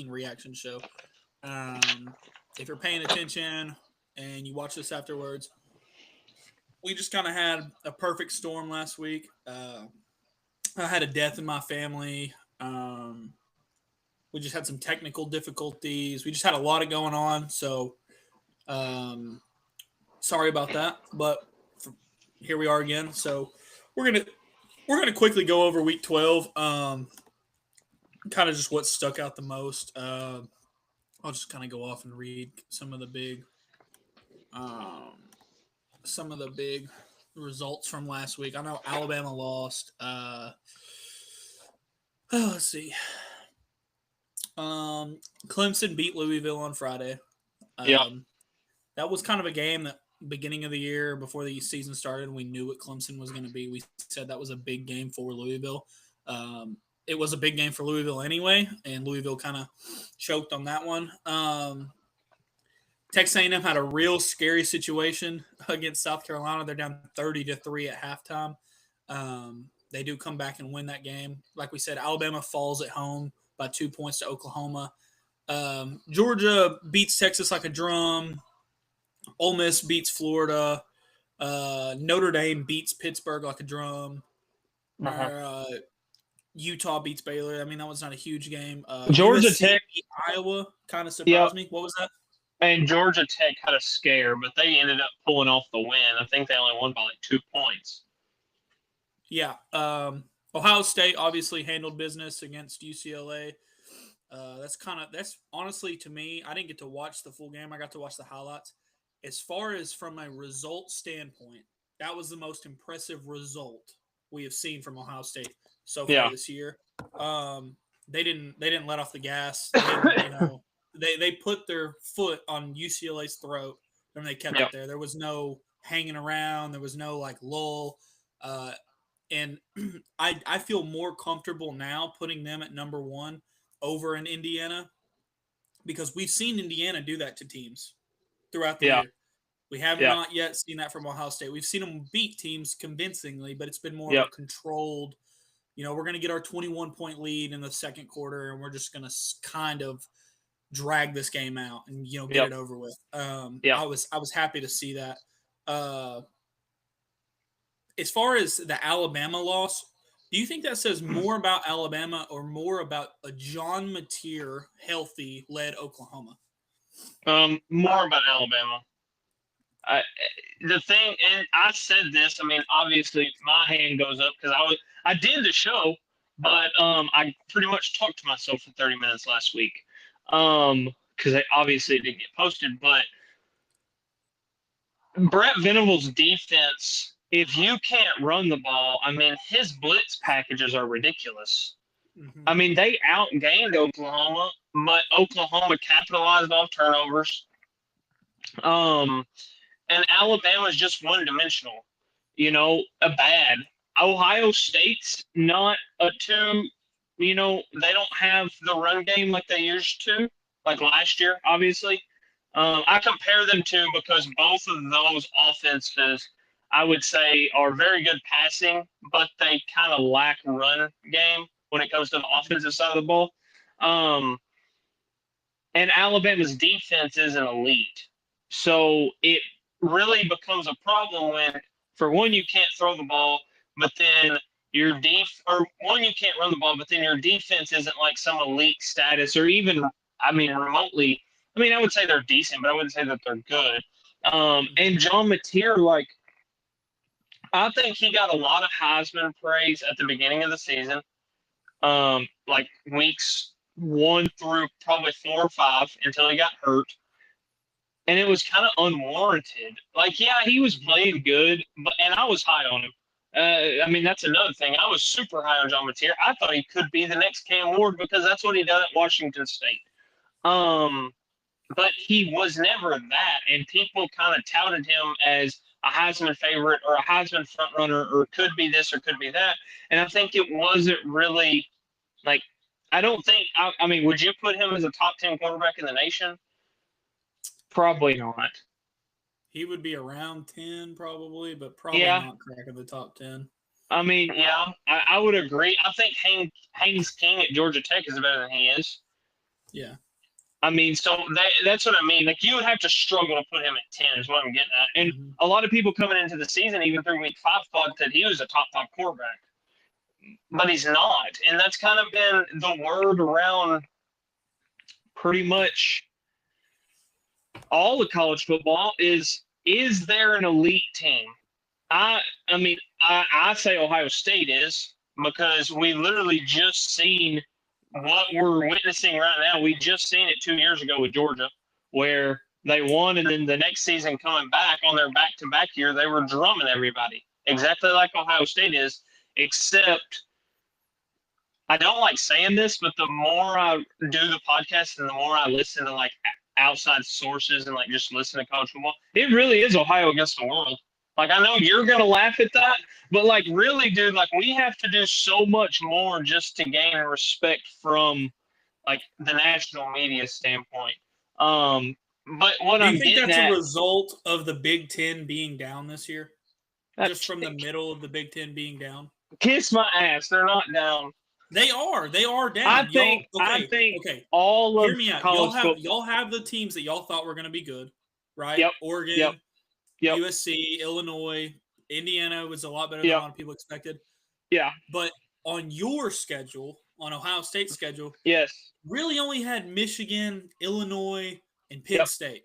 reaction show. If you're paying attention and you watch this afterwards, we just kind of had a perfect storm last week. I had a death in my family. We just had some technical difficulties. We just had a lot of going on. So, sorry about that. But here we are again. So we're gonna quickly go over week 12. Kind of just what stuck out the most. I'll just kind of go off and read um, some of the big results from last week. I know Alabama lost. Let's see. Clemson beat Louisville on Friday. Yeah. That was kind of a game that beginning of the year before the season started, we knew what Clemson was going to be. We said that was a big game for Louisville. It was a big game for Louisville anyway, and Louisville kind of choked on that one. Texas A&M had a real scary situation against South Carolina. They're down 30-3 at halftime. They do come back and win that game. Like we said, Alabama falls at home by 2 points to Oklahoma. Georgia beats Texas like a drum. Ole Miss beats Florida. Notre Dame beats Pittsburgh like a drum. Utah beats Baylor. I mean, that was not a huge game. Georgia USC Tech beat Iowa kind of surprised me. What was that? And Georgia Tech had a scare, but they ended up pulling off the win. I think they only won by like 2 points. Yeah. Ohio State obviously handled business against UCLA. That's honestly, to me, I didn't get to watch the full game. I got to watch the highlights. As far as from a result standpoint, that was the most impressive result we have seen from Ohio State so far this year. They didn't let off the gas. They put their foot on UCLA's throat and they kept it there. There was no hanging around. There was no like lull. And I feel more comfortable now putting them at number one over in Indiana because we've seen Indiana do that to teams throughout the year. We have not yet seen that from Ohio State. We've seen them beat teams convincingly, but it's been more of a controlled, we're going to get our 21-point lead in the second quarter, and we're just going to kind of drag this game out and, get it over with. I was happy to see that. As far as the Alabama loss, do you think that says more about Alabama or more about a John Mateer healthy-led Oklahoma? More about Alabama. The thing, and I said this, I mean, obviously my hand goes up because I did the show, but I pretty much talked to myself for 30 minutes last week because obviously it didn't get posted. But Brett Venables' defense, if you can't run the ball, I mean, his blitz packages are ridiculous. Mm-hmm. I mean, they outgained Oklahoma, but Oklahoma capitalized off turnovers. And Alabama's just one-dimensional, bad. Ohio State's not a team, they don't have the run game like they used to, like last year, obviously. I compare them to because both of those offenses, I would say, are very good passing, but they kind of lack run game when it comes to the offensive side of the ball. And Alabama's defense is an elite. So it really becomes a problem when, for one, you can't throw the ball, but then you can't run the ball, but then your defense isn't like some elite status or even, remotely. I would say they're decent, but I wouldn't say that they're good. And John Mateer, I think he got a lot of Heisman praise at the beginning of the season, like weeks 1 through probably 4 or 5 until he got hurt. And it was kind of unwarranted. He was playing good, and I was high on him. That's another thing. I was super high on John Mateer. I thought he could be the next Cam Ward because that's what he did at Washington State. But he was never that, and people kind of touted him as a Heisman favorite or a Heisman frontrunner or could be this or could be that. And I think it wasn't really I don't think – would you put him as a top 10 quarterback in the nation? Probably not. He would be around 10 probably, but probably not cracking the top 10. I would agree. I think Haynes King at Georgia Tech is better than he is. Yeah. I mean, so that's what I mean. Like, you would have to struggle to put him at 10 is what I'm getting at. And a lot of people coming into the season, even through week 5, thought that he was a top 5 quarterback. But he's not. And that's kind of been the word around pretty much all of college football is there an elite team? I mean, I say Ohio State is, because we literally just seen what we're witnessing right now. We just seen it 2 years ago with Georgia, where they won, and then the next season coming back on their back-to-back year, they were drumming everybody, exactly like Ohio State is, except I don't like saying this, but the more I do the podcast and the more I listen to like outside sources and like just listen to college football, it really is Ohio against the world. Like, I know you're going to laugh at that, but like, really, dude, like, we have to do so much more just to gain respect from like the national media standpoint. But what Do you I'm think getting that's at, a result of the Big Ten being down this year? Just from the middle of the Big Ten being down? Kiss my ass. They're not down. They are. They are down. I think okay. all of Hear me out. college football. Y'all have the teams that y'all thought were going to be good, right? Yep. Oregon, Yep. USC, Illinois, Indiana was a lot better than a lot of people expected. Yeah. But on your schedule, on Ohio State's schedule, yes, really only had Michigan, Illinois, and Penn State.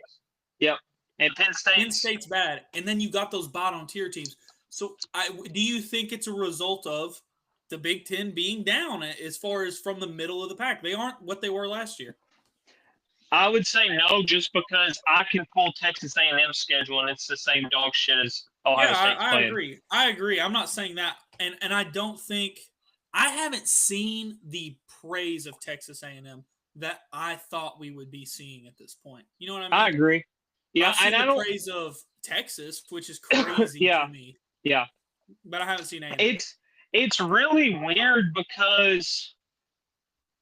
Yep. And Penn State's bad. And then you got those bottom tier teams. So do you think it's a result of the Big Ten being down as far as from the middle of the pack? They aren't what they were last year. I would say no, just because I can pull Texas A&M's schedule and it's the same dog shit as Ohio State's playing. I agree. I'm not saying that. And I don't think – I haven't seen the praise of Texas A&M that I thought we would be seeing at this point. You know what I mean? I agree. Yeah, I've seen the praise of Texas, which is crazy to me. Yeah. But I haven't seen A&M. It's really weird because –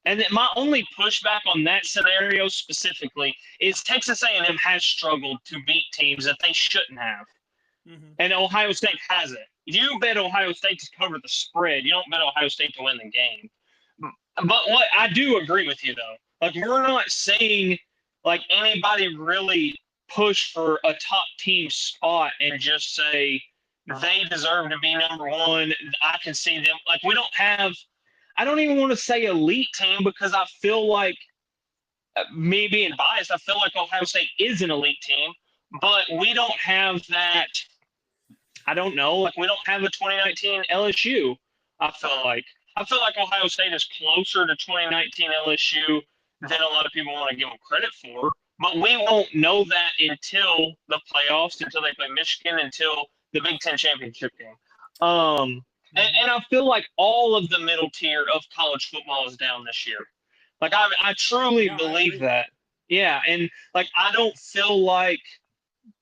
and my only pushback on that scenario specifically is Texas A&M has struggled to beat teams that they shouldn't have. Mm-hmm. And Ohio State hasn't. You bet Ohio State to cover the spread. You don't bet Ohio State to win the game. But what I do agree with you, though. Like, we're not saying, like, anybody really push for a top team spot and just say they deserve to be number one. I can see them. Like, we don't have – I don't even want to say elite team because I feel like, me being biased, I feel like Ohio State is an elite team, but we don't have that, I don't know, like we don't have a 2019 LSU, I feel like. I feel like Ohio State is closer to 2019 LSU than a lot of people want to give them credit for, but we won't know that until the playoffs, until they play Michigan, until the Big Ten championship game. And I feel like all of the middle tier of college football is down this year. Like, I truly believe that. Yeah, and, like, I don't feel like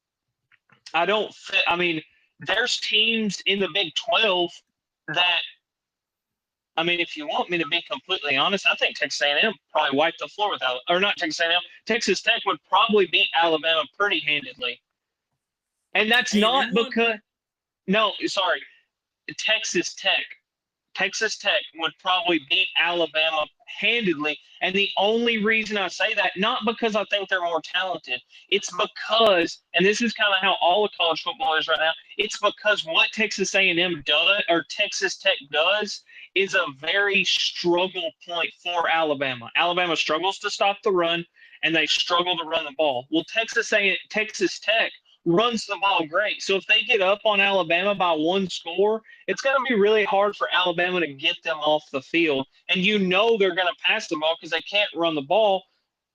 – I mean, there's teams in the Big 12 that – I mean, if you want me to be completely honest, I think Texas A&M probably wiped the floor with – or not Texas A&M. Texas Tech would probably beat Alabama pretty handedly. And that's not because – no, sorry. Texas Tech would probably beat Alabama handedly. And the only reason I say that, not because I think they're more talented, it's because, and this is kind of how all of college football is right now, it's because what Texas A&M does, or Texas Tech does, is a very struggle point for Alabama. Alabama struggles to stop the run, and they struggle to run the ball. Well, Texas Tech runs the ball great. So if they get up on Alabama by one score, it's going to be really hard for Alabama to get them off the field. And you know they're going to pass the ball because they can't run the ball.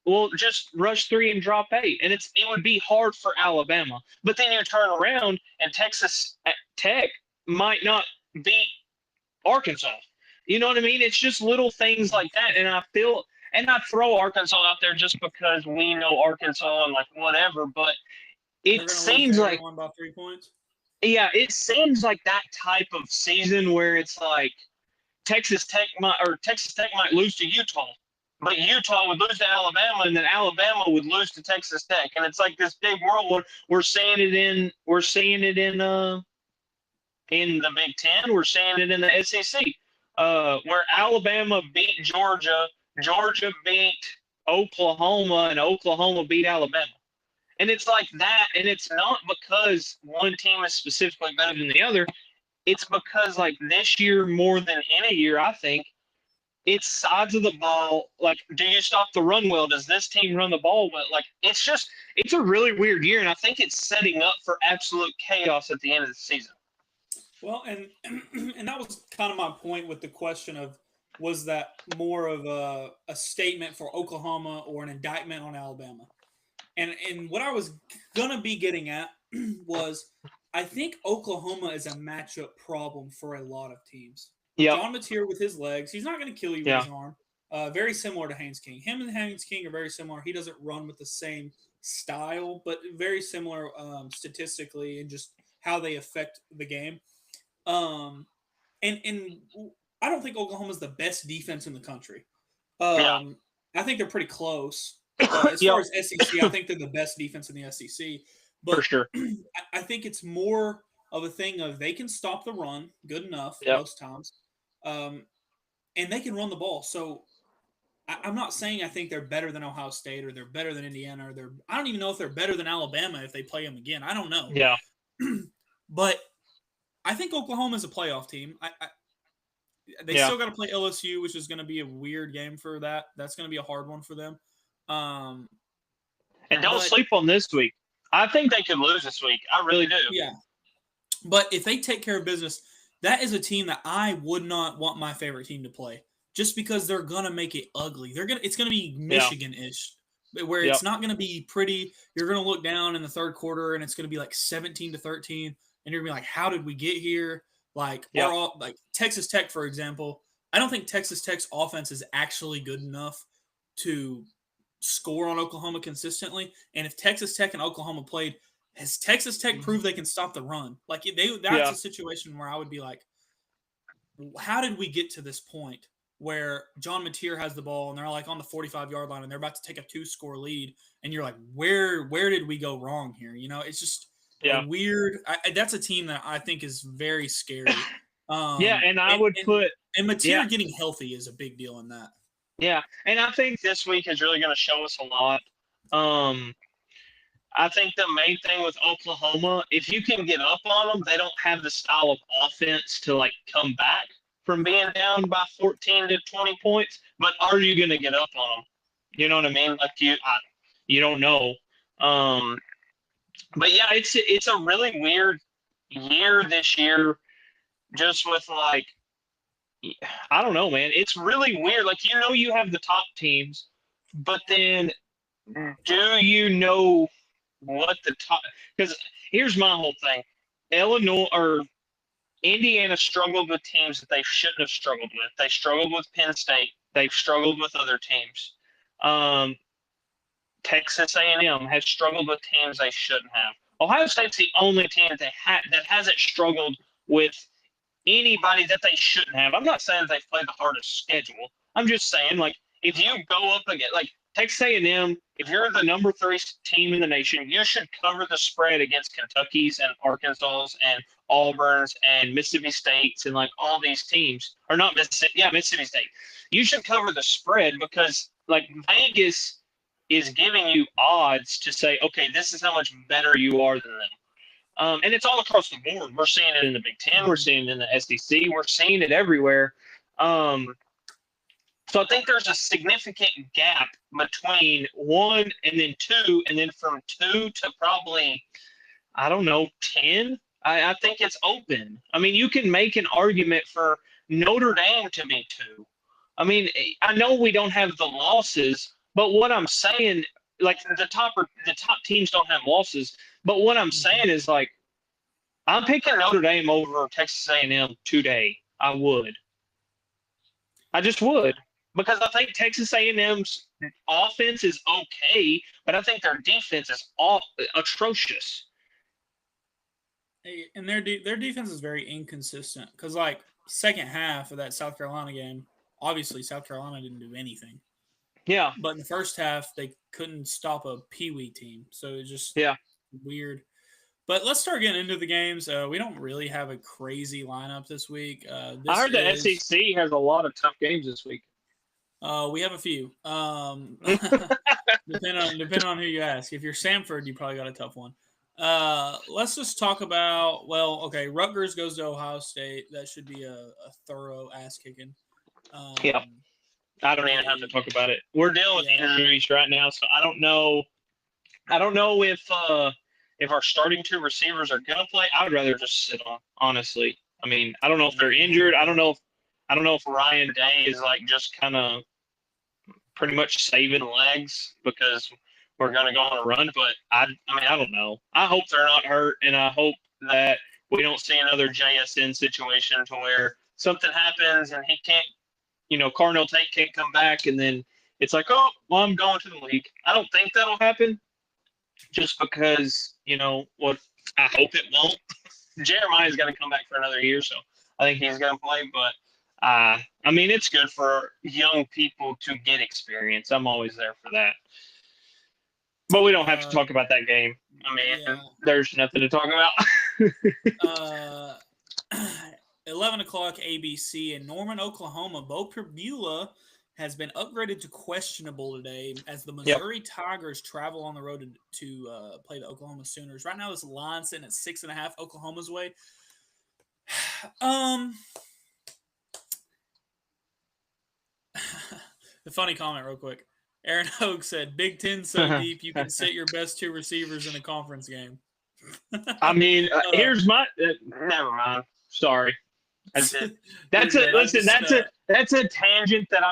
Well, just rush 3 and drop 8. And it would be hard for Alabama. But then you turn around and Texas Tech might not beat Arkansas. You know what I mean? It's just little things like that. And I throw Arkansas out there just because we know Arkansas and like whatever, but it seems like about 3 points. Yeah, it seems like that type of season where it's like Texas Tech might lose to Utah, but Utah would lose to Alabama, and then Alabama would lose to Texas Tech, and it's like this big whirlwind. We're seeing it in the Big Ten. We're seeing it in the SEC, where Alabama beat Georgia, Georgia beat Oklahoma and Oklahoma beat Alabama. And it's like that, and it's not because one team is specifically better than the other. It's because, like, this year more than any year, I think, it's sides of the ball. Like, do you stop the run well? Does this team run the ball well? Like, it's a really weird year, and I think it's setting up for absolute chaos at the end of the season. Well, and and that was kind of my point with the question of, was that more of a statement for Oklahoma or an indictment on Alabama? And what I was gonna be getting at was, I think Oklahoma is a matchup problem for a lot of teams. Yep. John Mateer with his legs, he's not going to kill you with his arm. Very similar to Haynes King. Him and Haynes King are very similar. He doesn't run with the same style, but very similar statistically and just how they affect the game. And I don't think Oklahoma's the best defense in the country. I think they're pretty close. As far as SEC, I think they're the best defense in the SEC. But for sure. I think it's more of a thing of they can stop the run good enough most times, and they can run the ball. So I'm not saying I think they're better than Ohio State or they're better than Indiana or I don't even know if they're better than Alabama if they play them again. I don't know. Yeah. But I think Oklahoma is a playoff team. They still got to play LSU, which is going to be a weird game for that. That's going to be a hard one for them. And don't sleep on this week. I think they could lose this week. I really do. Yeah. But if they take care of business, that is a team that I would not want my favorite team to play, just because they're going to make it ugly. It's going to be Michigan-ish, where it's not going to be pretty. You're going to look down in the third quarter, and it's going to be like 17-13, and you're going to be like, how did we get here? Like, like Texas Tech, for example. I don't think Texas Tech's offense is actually good enough to score on Oklahoma consistently. And if Texas Tech and Oklahoma played, has Texas Tech proved they can stop the run? Like, that's a situation where I would be like, how did we get to this point where John Mateer has the ball and they're like on the 45-yard line and they're about to take a 2-score lead, and you're like, where did we go wrong here? You know, it's just a weird. That's a team that I think is very scary. And I would put Mateer getting healthy is a big deal in that. Yeah, and I think this week is really going to show us a lot. I think the main thing with Oklahoma, if you can get up on them, they don't have the style of offense to, like, come back from being down by 14 to 20 points. But are you going to get up on them? You know what I mean? Like, you don't know. But yeah, it's a really weird year this year, just with, like, I don't know, man. It's really weird. Like, you have the top teams, but then do you know what the top – because here's my whole thing. Illinois or Indiana struggled with teams that they shouldn't have struggled with. They struggled with Penn State. They've struggled with other teams. Texas A&M has struggled with teams they shouldn't have. Ohio State's the only team that hasn't struggled with anybody that they shouldn't have. I'm not saying they've played the hardest schedule. I'm just saying, like, if you go up against, like, Texas A&M, if you're the number 3 team in the nation, you should cover the spread against Kentucky's and Arkansas's and Auburn's and Mississippi State's and, like, all these teams. Or not Mississippi. Yeah, Mississippi State. You should cover the spread because, like, Vegas is giving you odds to say, okay, this is how much better you are than them. And it's all across the board. We're seeing it in the Big Ten. We're seeing it in the SEC. We're seeing it everywhere. So I think there's a significant gap between 1 and then 2, and then from 2 to probably, 10. I think it's open. I mean, you can make an argument for Notre Dame to be 2. I mean, I know we don't have the losses, but what I'm saying, like, the top teams don't have losses. But what I'm saying is, like, I'm picking Notre Dame over Texas A&M today. I would. I just would. Because I think Texas A&M's offense is okay, but I think their defense is atrocious. And their defense is very inconsistent. Because, like, second half of that South Carolina game, obviously South Carolina didn't do anything. Yeah. But in the first half, they couldn't stop a peewee team. So it's just weird. But let's start getting into the games. We don't really have a crazy lineup this week. I heard the SEC has a lot of tough games this week. We have a few. Depending on who you ask. If you're Samford, you probably got a tough one. Let's just talk about. Well, okay, Rutgers goes to Ohio State. That should be a thorough ass kicking. Yeah. I don't even have to talk about it. We're dealing with injuries right now, so I don't know. I don't know if our starting two receivers are gonna play. I would rather just sit on. Honestly, I mean, I don't know if they're injured. I don't know if Ryan Day is like just kind of pretty much saving legs because we're gonna go on a run. But I mean, I don't know. I hope they're not hurt, and I hope that we don't see another JSN situation to where something happens and he can't. Carnell Tate can't come back, and then it's like, oh, well, I'm going to the league. I don't think that'll happen, just because what I hope it won't. Jeremiah's going to come back for another year, so I think he's going to play. But I mean, it's good for young people to get experience. I'm always there for that. But we don't have to talk about that game. I mean, there's nothing to talk about. 11 o'clock ABC in Norman, Oklahoma. Bo Perbula has been upgraded to questionable today as the Missouri Tigers travel on the road to play the Oklahoma Sooners. Right now, this line sitting at 6.5 Oklahoma's way. The funny comment real quick. Aaron Hogue said, Big Ten so deep you can sit your best two receivers in a conference game. I mean, here's my never mind. Sorry. That's a tangent that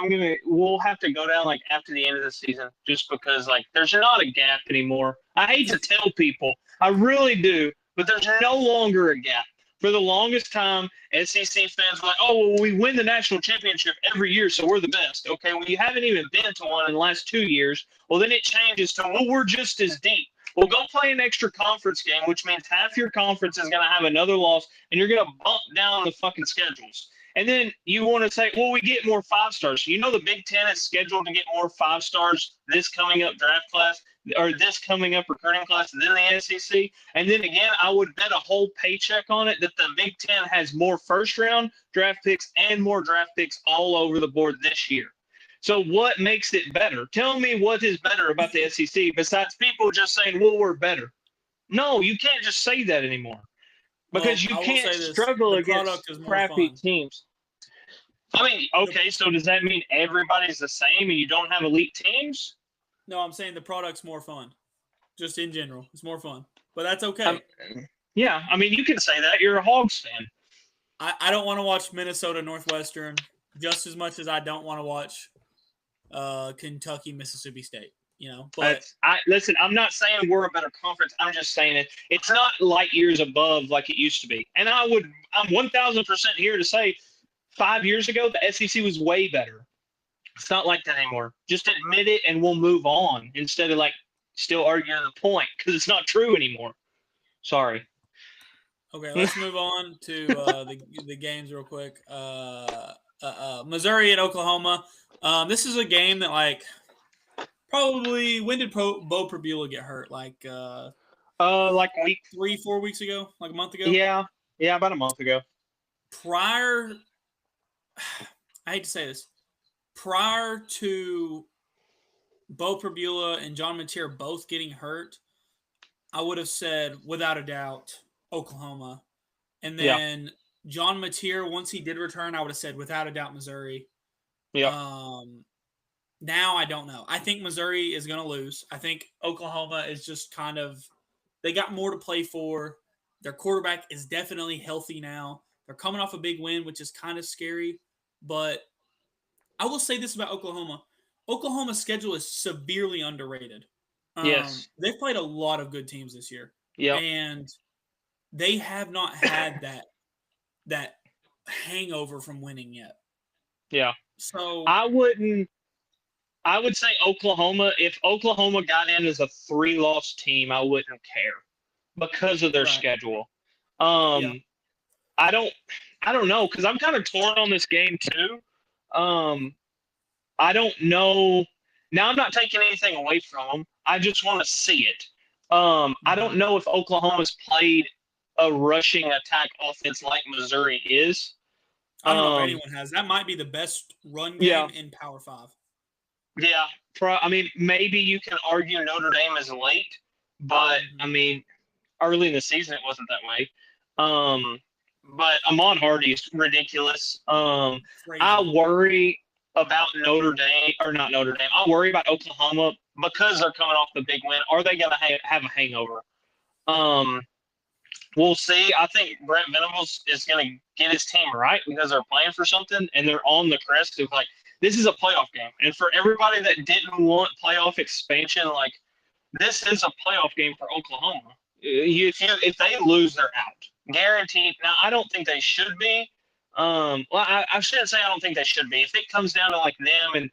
we'll have to go down like after the end of the season, just because like there's not a gap anymore. I hate to tell people, I really do, but there's no longer a gap. For the longest time, SEC fans were like, oh, well, we win the national championship every year, so we're the best. Okay, well, you haven't even been to one in the last 2 years. Well, then it changes to, well, we're just as deep. Well, go play an extra conference game, which means half your conference is going to have another loss, and you're going to bump down the fucking schedules. And then you want to say, well, we get more 5-stars. The Big Ten is scheduled to get more 5-stars this coming up draft class, or this coming up recruiting class than the SEC. And then again, I would bet a whole paycheck on it that the Big Ten has more first-round draft picks and more draft picks all over the board this year. So what makes it better? Tell me what is better about the SEC besides people just saying, well, we're better. No, you can't just say that anymore. Because you can't struggle against crappy teams. I mean, okay, so does that mean everybody's the same and you don't have elite teams? No, I'm saying the product's more fun. Just in general. It's more fun. But that's okay. Yeah, I mean, you can say that. You're a Hogs fan. I don't want to watch Minnesota Northwestern just as much as I don't want to watch Kentucky, Mississippi State. But listen, I'm not saying we're a better conference. I'm just saying it's not light years above like it used to be. And I'm 1,000% here to say 5 years ago, the SEC was way better. It's not like that anymore. Just admit it and we'll move on instead of like still arguing the point because it's not true anymore. Sorry. Okay, let's move on to the games real quick. Missouri at Oklahoma. This is a game that probably, when did Bo Perbula get hurt? Like week 3-4 weeks ago, like a month ago. Yeah, about a month ago. I hate to say this, prior to Bo Perbula and John Mateer both getting hurt, I would have said without a doubt Oklahoma, and then John Mateer, once he did return, I would have said without a doubt Missouri. Yeah. Now I don't know. I think Missouri is going to lose. I think Oklahoma is just they got more to play for. Their quarterback is definitely healthy now. They're coming off a big win, which is kind of scary. But I will say this about Oklahoma. Oklahoma's schedule is severely underrated. Yes. They've played a lot of good teams this year. Yeah. And they have not had that hangover from winning yet. Yeah. So I would say Oklahoma, if Oklahoma got in as a 3-loss team, I wouldn't care because of their schedule. I don't know, because I'm kind of torn on this game too. I don't know. Now I'm not taking anything away from them. I just want to see it. I don't know if Oklahoma's played a rushing attack offense like Missouri is. I don't know if anyone has. That might be the best run game in Power 5. Yeah, I mean, maybe you can argue Notre Dame is late, but I mean, early in the season it wasn't that way. Um, but Ahmad Hardy's ridiculous. I Crazy. worry about Notre Dame or not Notre Dame. I worry about Oklahoma because they're coming off the big win. Are they going to have a hangover? Um, we'll see. I think Brent Venables is going to get his team right because they're playing for something and they're on the crest of like this is a playoff game. And for everybody that didn't want playoff expansion, like this is a playoff game for Oklahoma. If they lose, they're out, guaranteed. Now, I don't think they should be. Well, I shouldn't say I don't think they should be. If it comes down to like them and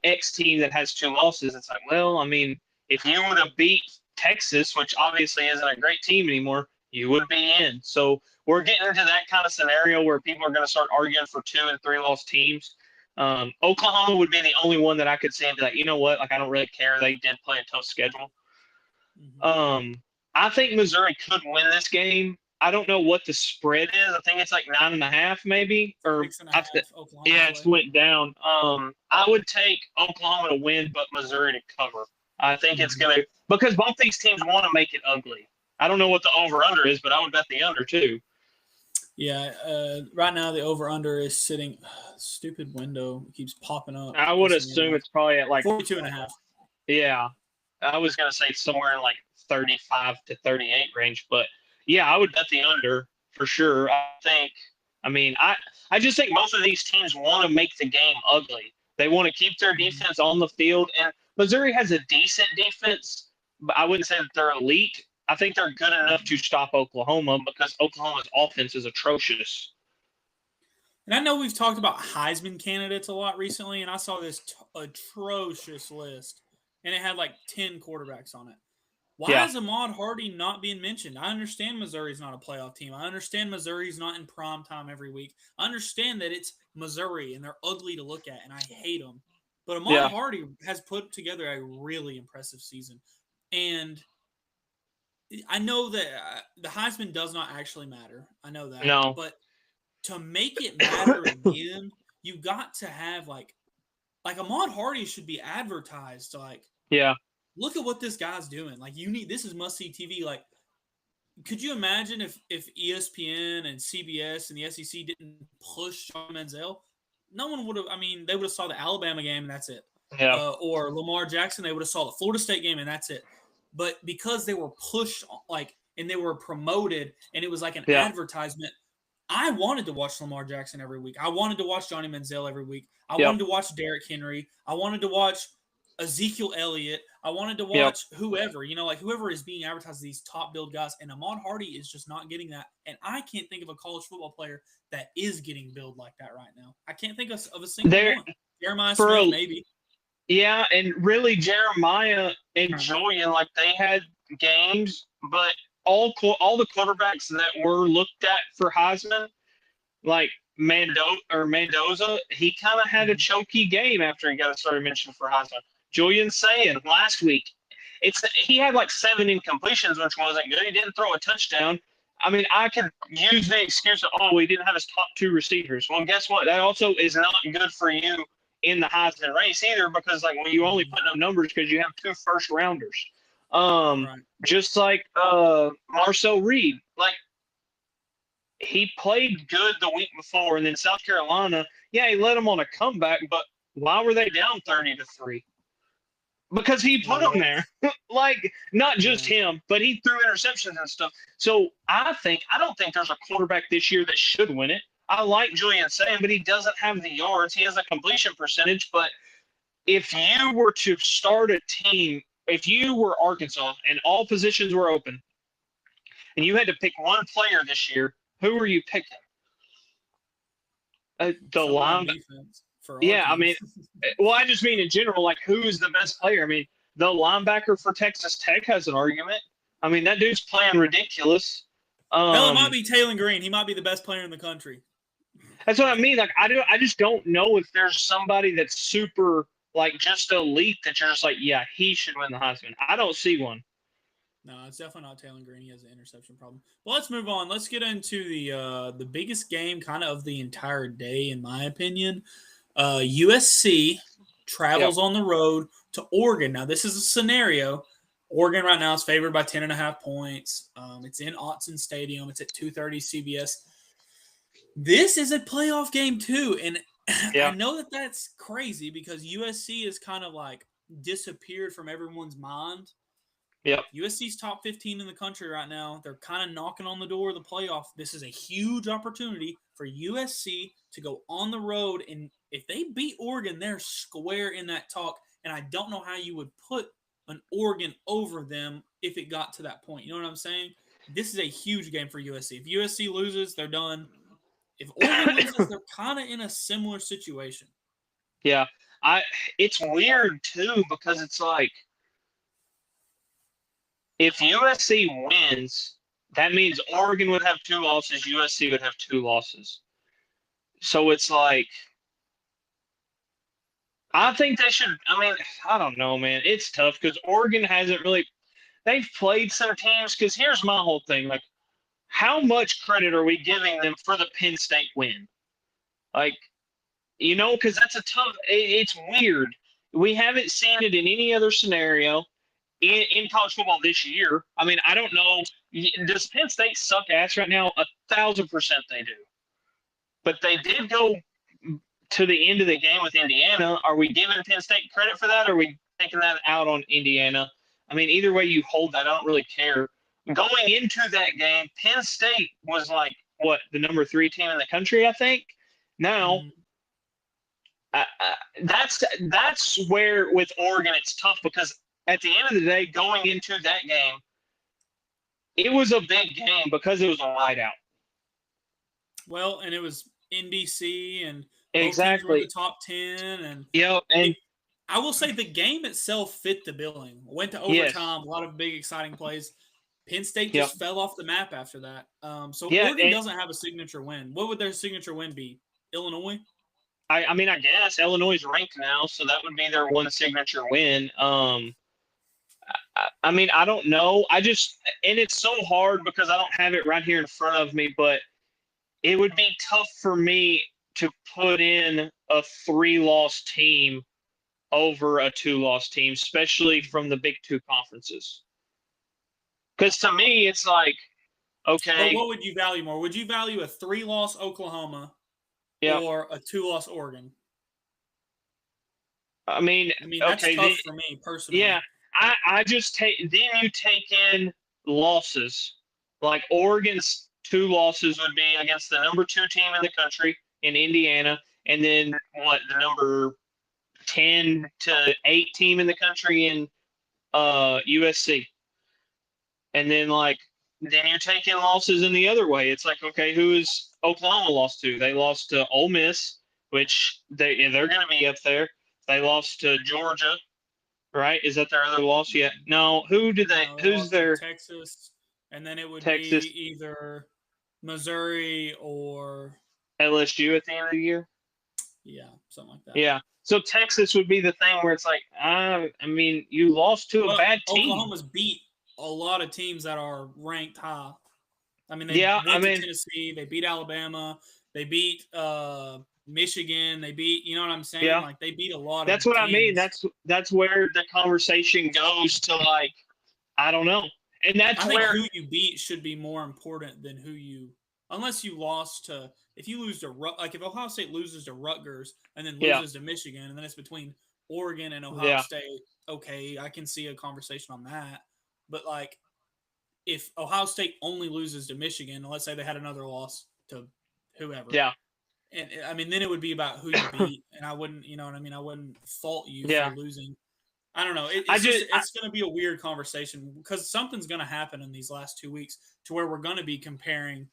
X team that has 2 losses, it's like, well, I mean, if you would have beat Texas, which obviously isn't a great team anymore, you would be in. So we're getting into that kind of scenario where people are going to start arguing for 2 and 3 loss teams. Oklahoma would be the only one that I could say and be like, you know what? Like, I don't really care. They did play a tough schedule. Mm-hmm. I think Missouri could win this game. I don't know what the spread is. I think it's like 9.5, maybe, or 6.5. yeah, it's went down. I would take Oklahoma to win, but Missouri to cover. I think it's gonna because both these teams want to make it ugly. I don't know what the over under is, but I would bet the under too. Yeah, right now the over under is sitting. Stupid window keeps popping up. I would assume it's probably at like 42.5. Yeah, I was gonna say somewhere in like 35 to 38 range, but yeah, I would bet the under for sure. I mean, I just think most of these teams want to make the game ugly. They want to keep their defense on the field, and Missouri has a decent defense, but I wouldn't say that they're elite. I think they're good enough to stop Oklahoma because Oklahoma's offense is atrocious. And I know we've talked about Heisman candidates a lot recently, and I saw this atrocious list, and it had like 10 quarterbacks on it. Why is Ahmad Hardy not being mentioned? I understand Missouri's not a playoff team. I understand Missouri's not in prime time every week. I understand that it's Missouri and they're ugly to look at, and I hate them. But Ahmad Hardy has put together a really impressive season. And I know that the Heisman does not actually matter. I know that. No. But to make it matter again, you got to have like Ahmad Hardy should be advertised like look at what this guy's doing. Like this is must see TV. Like, could you imagine if ESPN and CBS and the SEC didn't push Johnny Manziel? No one would have. I mean, they would have saw the Alabama game and that's it. Yeah. Or Lamar Jackson, they would have saw the Florida State game and that's it. But because they were pushed and they were promoted and it was like an advertisement, I wanted to watch Lamar Jackson every week. I wanted to watch Johnny Manziel every week. I wanted to watch Derrick Henry. I wanted to watch Ezekiel Elliott. I wanted to watch whoever, whoever is being advertised, these top billed guys. And Ahmad Hardy is just not getting that. And I can't think of a college football player that is getting billed like that right now. I can't think of a single one. Jeremiah Smith, maybe. Yeah, and really Jeremiah and Julian, like they had games, but all the quarterbacks that were looked at for Heisman, like Mendoza, he kind of had a choky game after he got started mentioned for Heisman. Julian saying last week, he had like 7 incompletions, which wasn't good. He didn't throw a touchdown. I mean, I could use the excuse of, we didn't have his top 2 receivers. Well, guess what? That also is not good for you in the Heisman race either, because like when you only putting up numbers because you have 2 first rounders. Just like Marcel Reed, like he played good the week before, and then South Carolina, he led them on a comeback, but why were they down 30-3? Because he put them there. Like, not just him, but he threw interceptions and stuff. So I don't think there's a quarterback this year that should win it. I like Julian Sayin, but he doesn't have the yards. He has a completion percentage. But if you were to start a team, if you were Arkansas and all positions were open, and you had to pick one player this year, who were you picking? The line. I mean, well, I just mean in general, like who's the best player? I mean, the linebacker for Texas Tech has an argument. I mean, that dude's playing ridiculous. Hell, it might be Taylor Green. He might be the best player in the country. That's what I mean. Like, I just don't know if there's somebody that's super, like, just elite that you're just like, he should win the Heisman. I don't see one. No, it's definitely not Taylor Green. He has an interception problem. Well, let's move on. Let's get into the biggest game kind of the entire day, in my opinion. USC travels on the road to Oregon. Now, this is a scenario. Oregon right now is favored by 10.5 points. It's in Autzen Stadium. It's at 2:30 CBS. This is a playoff game too, and I know that that's crazy because USC is kind of like disappeared from everyone's mind. Yep. USC's top 15 in the country right now. They're kind of knocking on the door of the playoff. This is a huge opportunity for USC to go on the road, and if they beat Oregon, they're square in that talk. And I don't know how you would put an Oregon over them if it got to that point. You know what I'm saying? This is a huge game for USC. If USC loses, they're done. If Oregon loses, they're kind of in a similar situation. Yeah. It's weird too because it's like if USC wins, that means Oregon would have 2 losses, USC would have 2 losses. So it's like I think they should – I mean, I don't know, man. It's tough because Oregon hasn't really – they've played some teams because here's my whole thing. Like, how much credit are we giving them for the Penn State win? Like, you know, because that's a tough – it's weird. We haven't seen it in any other scenario in college football this year. I mean, I don't know. Does Penn State suck ass right now? 1,000% they do. But they did go – to the end of the game with Indiana. Are we giving Penn State credit for that? Or are we taking that out on Indiana? I mean, either way you hold that, I don't really care. Going into that game, Penn State was like, what, the number 3 team in the country, I think? Now, that's where with Oregon it's tough because at the end of the day, going into that game, it was a big game because it was a whiteout. Well, and it was NBC and exactly the top 10, and and I will say the game itself fit the billing. Went to overtime, a lot of big exciting plays. Penn State just fell off the map after that. So Oregon doesn't have a signature win. What would their signature win be? Illinois? I mean, I guess Illinois is ranked now, so that would be their one signature win. I mean, I don't know. And it's so hard because I don't have it right here in front of me, but it would be tough for me to put in a 3-loss team over a 2-loss team, especially from the Big 2 conferences. Because to me, it's like, okay. But what would you value more? Would you value a 3-loss Oklahoma or a 2-loss Oregon? I mean, that's tough for me personally. Yeah, I just take – then you take in losses. Like Oregon's 2 losses would be against the number 2 team in the country in Indiana, and then the number 10 to 8 team in the country in USC. And then then you're taking losses in the other way. It's like, okay, who is Oklahoma lost to? They lost to Ole Miss, which they're going to be up there. They lost to Georgia, right? Is that their other loss yet? No. Who did they? Who's their Texas? And then it would be either Missouri or LSU at the end of the year. Yeah, something like that. Yeah. So Texas would be the thing where it's like, I mean, you lost to a bad team. Oklahoma's beat a lot of teams that are ranked high. I mean, they went to Tennessee, they beat Alabama, they beat Michigan, they beat, you know what I'm saying? Yeah. Like they beat a lot That's of what teams. I mean. That's where the conversation goes to I don't know. And that's I think who you beat should be more important than who you, unless you lost to, if you lose to, if Ohio State loses to Rutgers and then loses to Michigan, and then it's between Oregon and Ohio State, okay, I can see a conversation on that. But if Ohio State only loses to Michigan, let's say they had another loss to whoever. Yeah. And I mean, then it would be about who you beat, and I wouldn't, you know what I mean? I wouldn't fault you for losing. I don't know. It's going to be a weird conversation because something's going to happen in these last 2 weeks to where we're going to be comparing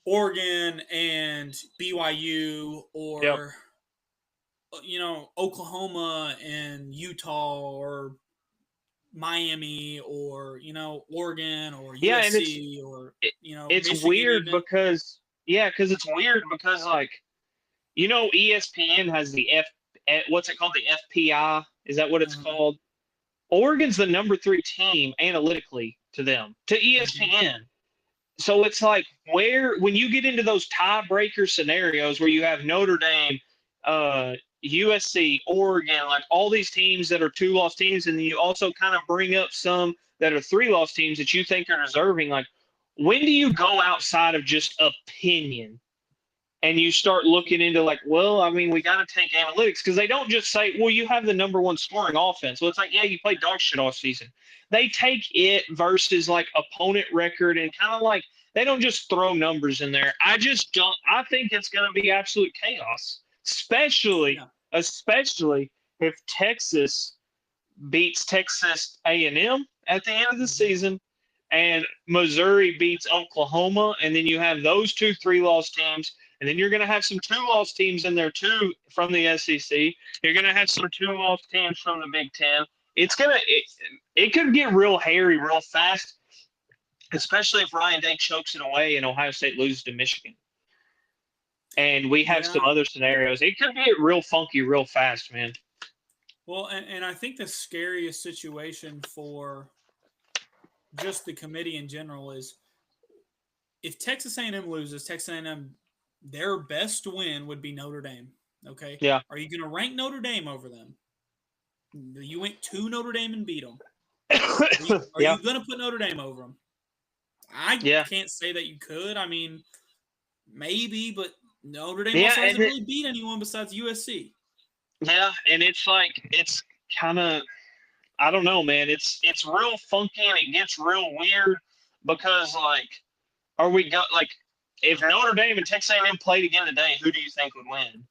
Oregon and BYU or, Oklahoma and Utah or Miami or, Oregon or USC or, It's Michigan weird even. because ESPN has the what's it called? The FPI. Is that what it's called? Oregon's the number 3 team analytically to them, to ESPN. So it's like when you get into those tiebreaker scenarios where you have Notre Dame, USC, Oregon, like all these teams that are 2-loss teams, and then you also kind of bring up some that are 3-loss teams that you think are deserving. Like, when do you go outside of just opinion and you start looking into like, well, I mean, we got to take analytics, because they don't just say, well, you have the number one scoring offense. Well, it's like, yeah, you played dog shit all season. They take it versus like opponent record, and kind of like they don't just throw numbers in there. I just don't. I think it's going to be absolute chaos, especially if Texas beats Texas A&M at the end of the season, and Missouri beats Oklahoma, and then you have those 2 3-loss teams. And then you're going to have some 2-loss teams in there too from the SEC. You're going to have some 2-loss teams from the Big Ten. It could get real hairy real fast, especially if Ryan Day chokes it away and Ohio State loses to Michigan. And we have some other scenarios. It could get real funky real fast, man. Well, and I think the scariest situation for just the committee in general is if Texas A&M loses, Texas A&M, their best win would be Notre Dame. Okay. Yeah. Are you going to rank Notre Dame over them? You went to Notre Dame and beat them. Are you going to put Notre Dame over them? I can't say that you could. I mean, maybe, but Notre Dame also hasn't really beat anyone besides USC. Yeah, and it's like, it's kind of, I don't know, man. It's real funky, and it gets real weird because, like, if Notre Dame and Texas A&M played again today, who do you think would win?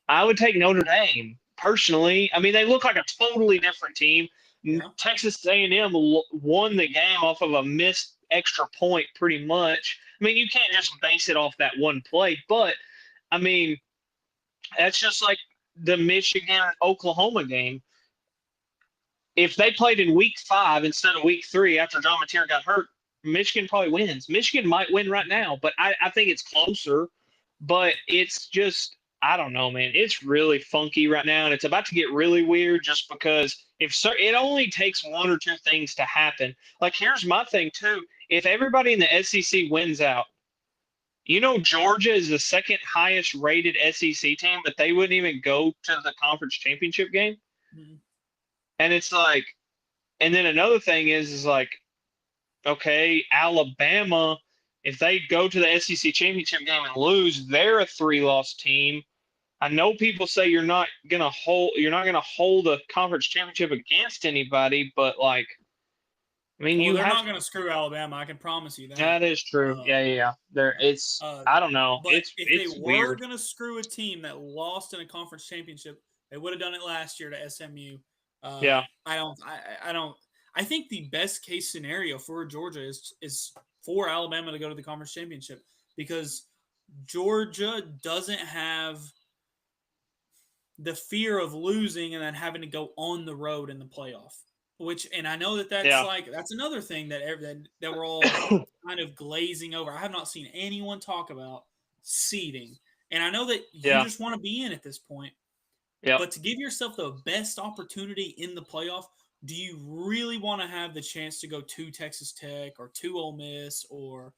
I would take Notre Dame, personally. I mean, they look like a totally different team. Yeah. Texas A&M won the game off of a missed extra point pretty much. I mean, you can't just base it off that one play. But, I mean, that's just like the Michigan-Oklahoma game. If they played in week 5 instead of week 3 after John Mateer got hurt, Michigan probably wins. Michigan might win right now, but I think it's closer. But it's just, I don't know, man. It's really funky right now, and it's about to get really weird just because it only takes 1 or 2 things to happen. Like, here's my thing, too. If everybody in the SEC wins out, Georgia is the second highest rated SEC team, but they wouldn't even go to the conference championship game. Mm-hmm. And it's like, and then another thing is like, okay, Alabama, if they go to the SEC championship game and lose, they're a 3-loss team. I know people say you're not gonna hold a conference championship against anybody, but like, I mean, they're not gonna screw Alabama. I can promise you that. That is true. Yeah. I don't know. But if they were weird. Gonna screw a team that lost in a conference championship, they would have done it last year to SMU. Yeah. I think the best case scenario for Georgia is for Alabama to go to the conference championship, because Georgia doesn't have the fear of losing and then having to go on the road in the playoff. And I know that's another thing that we're all kind of glazing over. I have not seen anyone talk about seeding, and I know that you just want to be in at this point. Yeah. But to give yourself the best opportunity in the playoff, do you really want to have the chance to go to Texas Tech or to Ole Miss or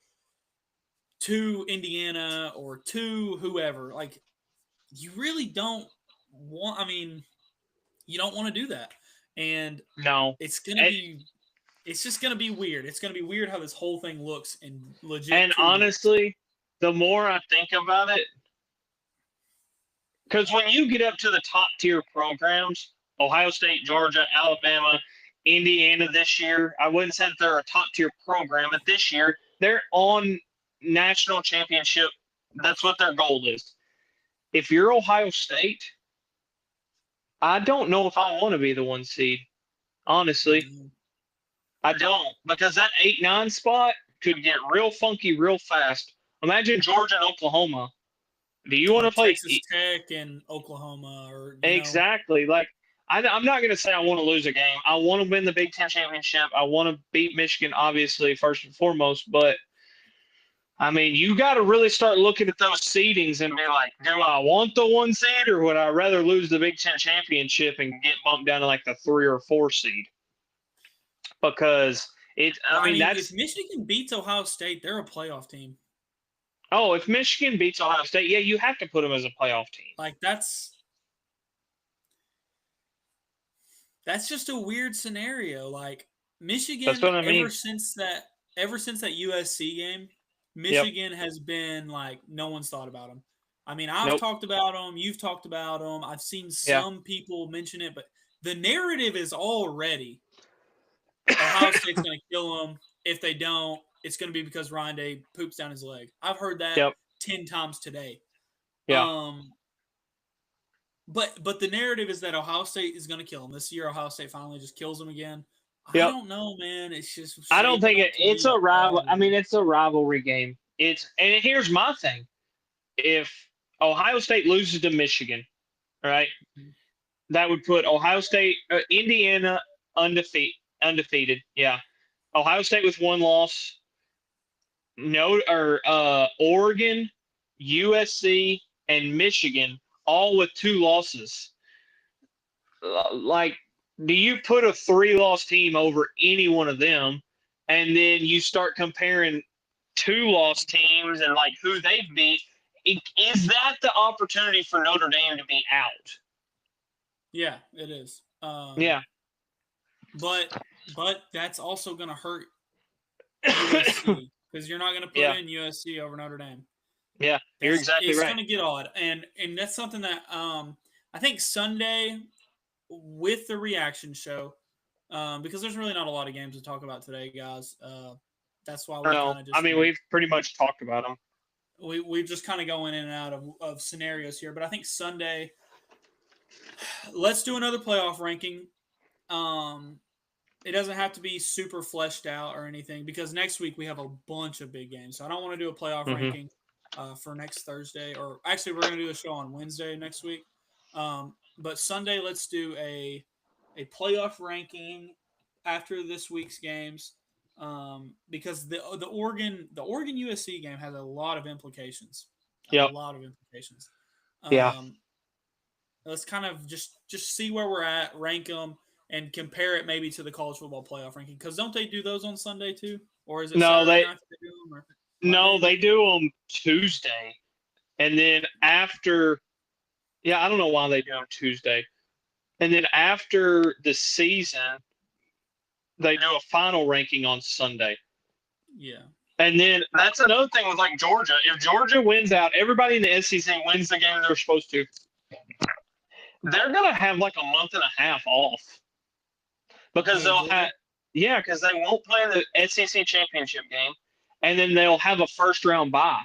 to Indiana or to whoever? Like, you really don't want. I mean, you don't want to do that. And no, it's just gonna be weird. It's gonna be weird how this whole thing looks and legit. And honestly, the more I think about it, because when you get up to the top tier programs, Ohio State, Georgia, Alabama, Indiana this year, I wouldn't say that they're a top tier program, but this year they're on national championship. That's what their goal is. If you're Ohio State, I don't know if I want to be the 1 seed. Honestly, I don't, because that 8-9 spot could get real funky real fast. Imagine Georgia and Oklahoma. Do you want to play Texas Tech and Oklahoma? Exactly. Like, I'm not going to say I want to lose a game. I want to win the Big Ten championship. I want to beat Michigan, obviously, first and foremost. But, I mean, you got to really start looking at those seedings and be like, do I want the 1 seed, or would I rather lose the Big Ten championship and get bumped down to like the 3 or 4 seed? Because if Michigan beats Ohio State, they're a playoff team. Oh, if Michigan beats Ohio State, yeah, you have to put them as a playoff team. Like, that's that's just a weird scenario. Like That's Michigan, what I mean. ever since that USC game, Yep. Michigan has been like no one's thought about them. I mean, I've Nope. talked about them, you've talked about them. I've seen Yeah. some people mention it, but the narrative is already Ohio State's going to kill them. If they don't, it's going to be because Ryan Day poops down his leg. I've heard that Yep. 10 times today. Yeah. But the narrative is that Ohio State is going to kill them. This year, Ohio State finally just kills them again. I Yep. don't know, man. It's just I don't shaping think up to it's be a a rival. bad I mean, one. it's a rivalry game. And here's my thing: if Ohio State loses to Michigan, right, that would put Ohio State, Indiana undefeated. Yeah, Ohio State with one loss. No, or Oregon, USC, and Michigan all with two losses. Like, do you put a three-loss team over any one of them, and then you start comparing two-loss teams and like who they've beat? Is that the opportunity for Notre Dame to be out? Yeah, it is. Yeah. But that's also going to hurt USC because you're not going to put Yeah. in USC over Notre Dame. Yeah, you're exactly it's right. going to get odd, and that's something that I think Sunday with the reaction show, because there's really not a lot of games to talk about today, guys. That's why we No, kind of I just mean we've pretty much talked about them. we just kind of going in and out of scenarios here. But I think Sunday, let's do another playoff ranking. It doesn't have to be super fleshed out or anything because next week we have a bunch of big games. So I don't want to do a playoff ranking for next Thursday, or actually we're going to do a show on Wednesday next week. But Sunday, let's do a playoff ranking after this week's games, because the Oregon USC game has a lot of implications. Yep. A lot of implications. Yeah. Let's kind of just see where we're at, rank them, and compare it maybe to the college football playoff ranking. Because don't they do those on Sunday too, or is it Saturday night they do them? Or no, they do them Tuesday, and then after. Yeah, I don't know why they do them Tuesday. And then after the season, they do a final ranking on Sunday. Yeah. And then that's another thing with like Georgia. If Georgia wins out, everybody in the SEC wins the game they're supposed to. They're gonna have like a month and a half off because because they won't play in the SEC championship game, and then they'll have a first round bye.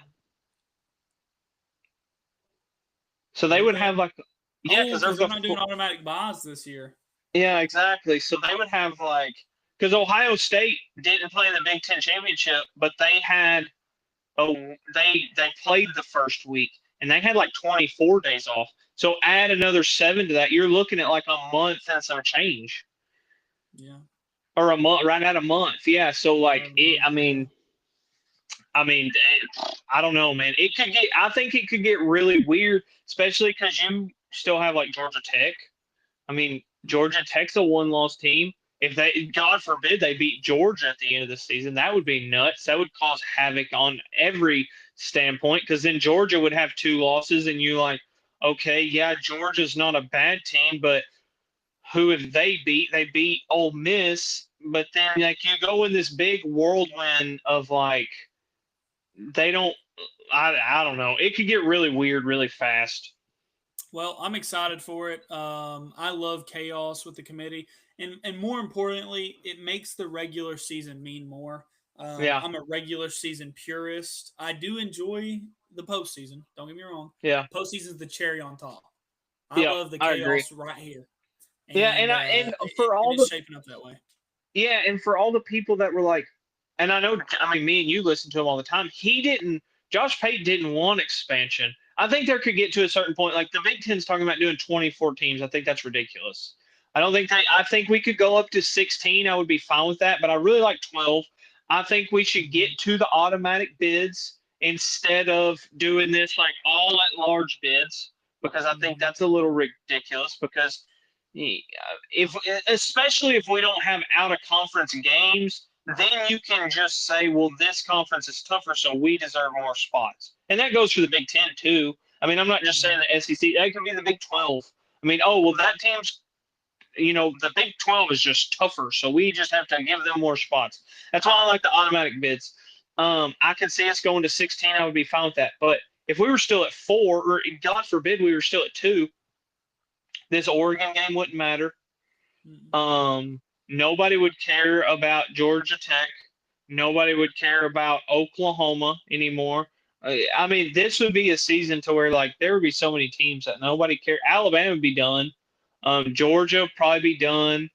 So they would have like, because they're not doing automatic buys this year. Yeah, exactly. So they would have like, because Ohio State didn't play in the Big Ten championship, but they had, they played the first week and they had like 24 days off. So add another 7 to that, you're looking at like a month and some change. Yeah. Or a month, right at a month. Yeah. So like, I mean, I don't know, man. I think it could get really weird, especially because you still have like Georgia Tech. I mean, Georgia Tech's a one-loss team. If they, God forbid, they beat Georgia at the end of the season, that would be nuts. That would cause havoc on every standpoint because then Georgia would have 2 losses, and you're like, okay, yeah, Georgia's not a bad team, but who have they beat? They beat Ole Miss, but then like you go in this big whirlwind of like, they don't. I don't know. It could get really weird really fast. Well, I'm excited for it. I love chaos with the committee, and more importantly, it makes the regular season mean more. I'm a regular season purist. I do enjoy the postseason. Don't get me wrong. Yeah, postseason's the cherry on top. I love the chaos right here. And, and for all it's shaping up that way. Yeah, and for all the people that were like, and I know, I mean, me and you listen to him all the time. Josh Pate didn't want expansion. I think there could get to a certain point. Like the Big Ten's talking about doing 24 teams. I think that's ridiculous. I think we could go up to 16. I would be fine with that, but I really like 12. I think we should get to the automatic bids instead of doing this like all at large bids, because I think that's a little ridiculous because especially if we don't have out of conference games, then you can just say, well, this conference is tougher, so we deserve more spots. And that goes for the Big Ten, too. I mean, I'm not just saying the SEC. That could be the Big 12. I mean, that team's the Big 12 is just tougher, so we just have to give them more spots. That's why I like the automatic bids. I could see us going to 16. I would be fine with that. But if we were still at 4, or God forbid we were still at 2, this Oregon game wouldn't matter. Nobody would care about Georgia Tech. Nobody would care about Oklahoma anymore. I mean, this would be a season to where like there would be so many teams that nobody cared. Alabama would be done. Georgia would probably be done.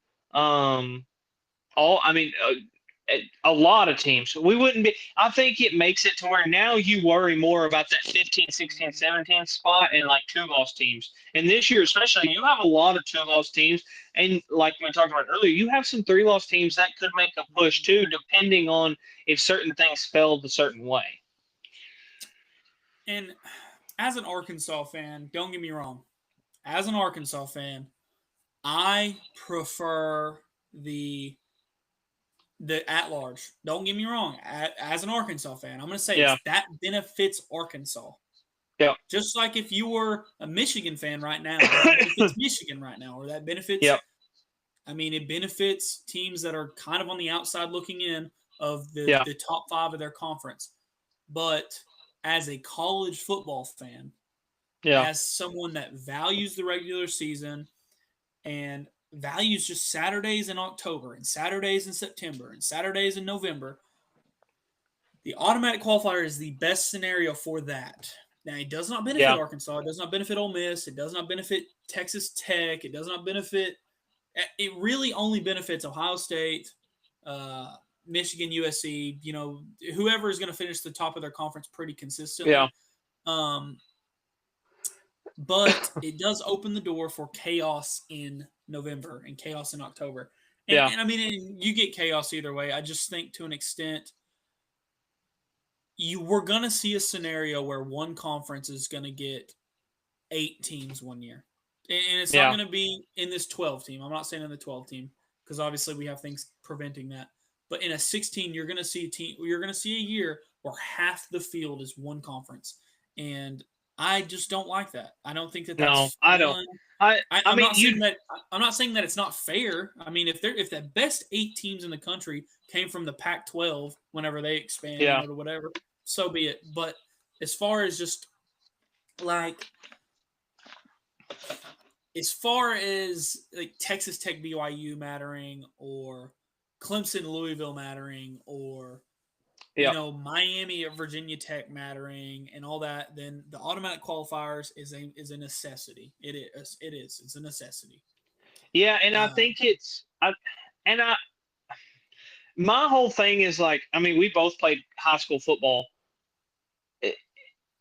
A lot of teams. We wouldn't be. I think it makes it to where now you worry more about that 15, 16, 17 spot and like 2-loss teams. And this year, especially, you have a lot of 2-loss teams. And like we talked about earlier, you have some 3-loss teams that could make a push too, depending on if certain things fell a certain way. And as an Arkansas fan, don't get me wrong. As an Arkansas fan, I prefer the at-large. Don't get me wrong. As an Arkansas fan, I'm going to say this, that benefits Arkansas. Yeah. Just like if you were a Michigan fan right now, that benefits Michigan right now, or that benefits. Yep. I mean, it benefits teams that are kind of on the outside looking in of the top 5 of their conference. But as a college football fan, as someone that values the regular season and values just Saturdays in October and Saturdays in September and Saturdays in November, the automatic qualifier is the best scenario for that. Now, it does not benefit Arkansas. It does not benefit Ole Miss. It does not benefit Texas Tech. It does not benefit – it really only benefits Ohio State, Michigan, USC, whoever is going to finish the top of their conference pretty consistently. Yeah. But it does open the door for chaos in November and chaos in October. And I mean, you get chaos either way. I just think to an extent, we're going to see a scenario where one conference is going to get 8 teams one year. And it's not going to be in this 12 team. I'm not saying in the 12 team because obviously we have things preventing that. But in a 16, you're going to see a year where half the field is one conference. And I just don't like that. I don't think that's fun. I don't. I'm not saying that it's not fair. I mean, if the best 8 teams in the country came from the Pac-12 whenever they expand or whatever, so be it. But as far as just like Texas Tech, BYU mattering, or Clemson, Louisville mattering, or Miami or Virginia Tech mattering and all that, then the automatic qualifiers is a necessity. It is. It's a necessity. Yeah, and I think my whole thing is like, I mean, we both played high school football.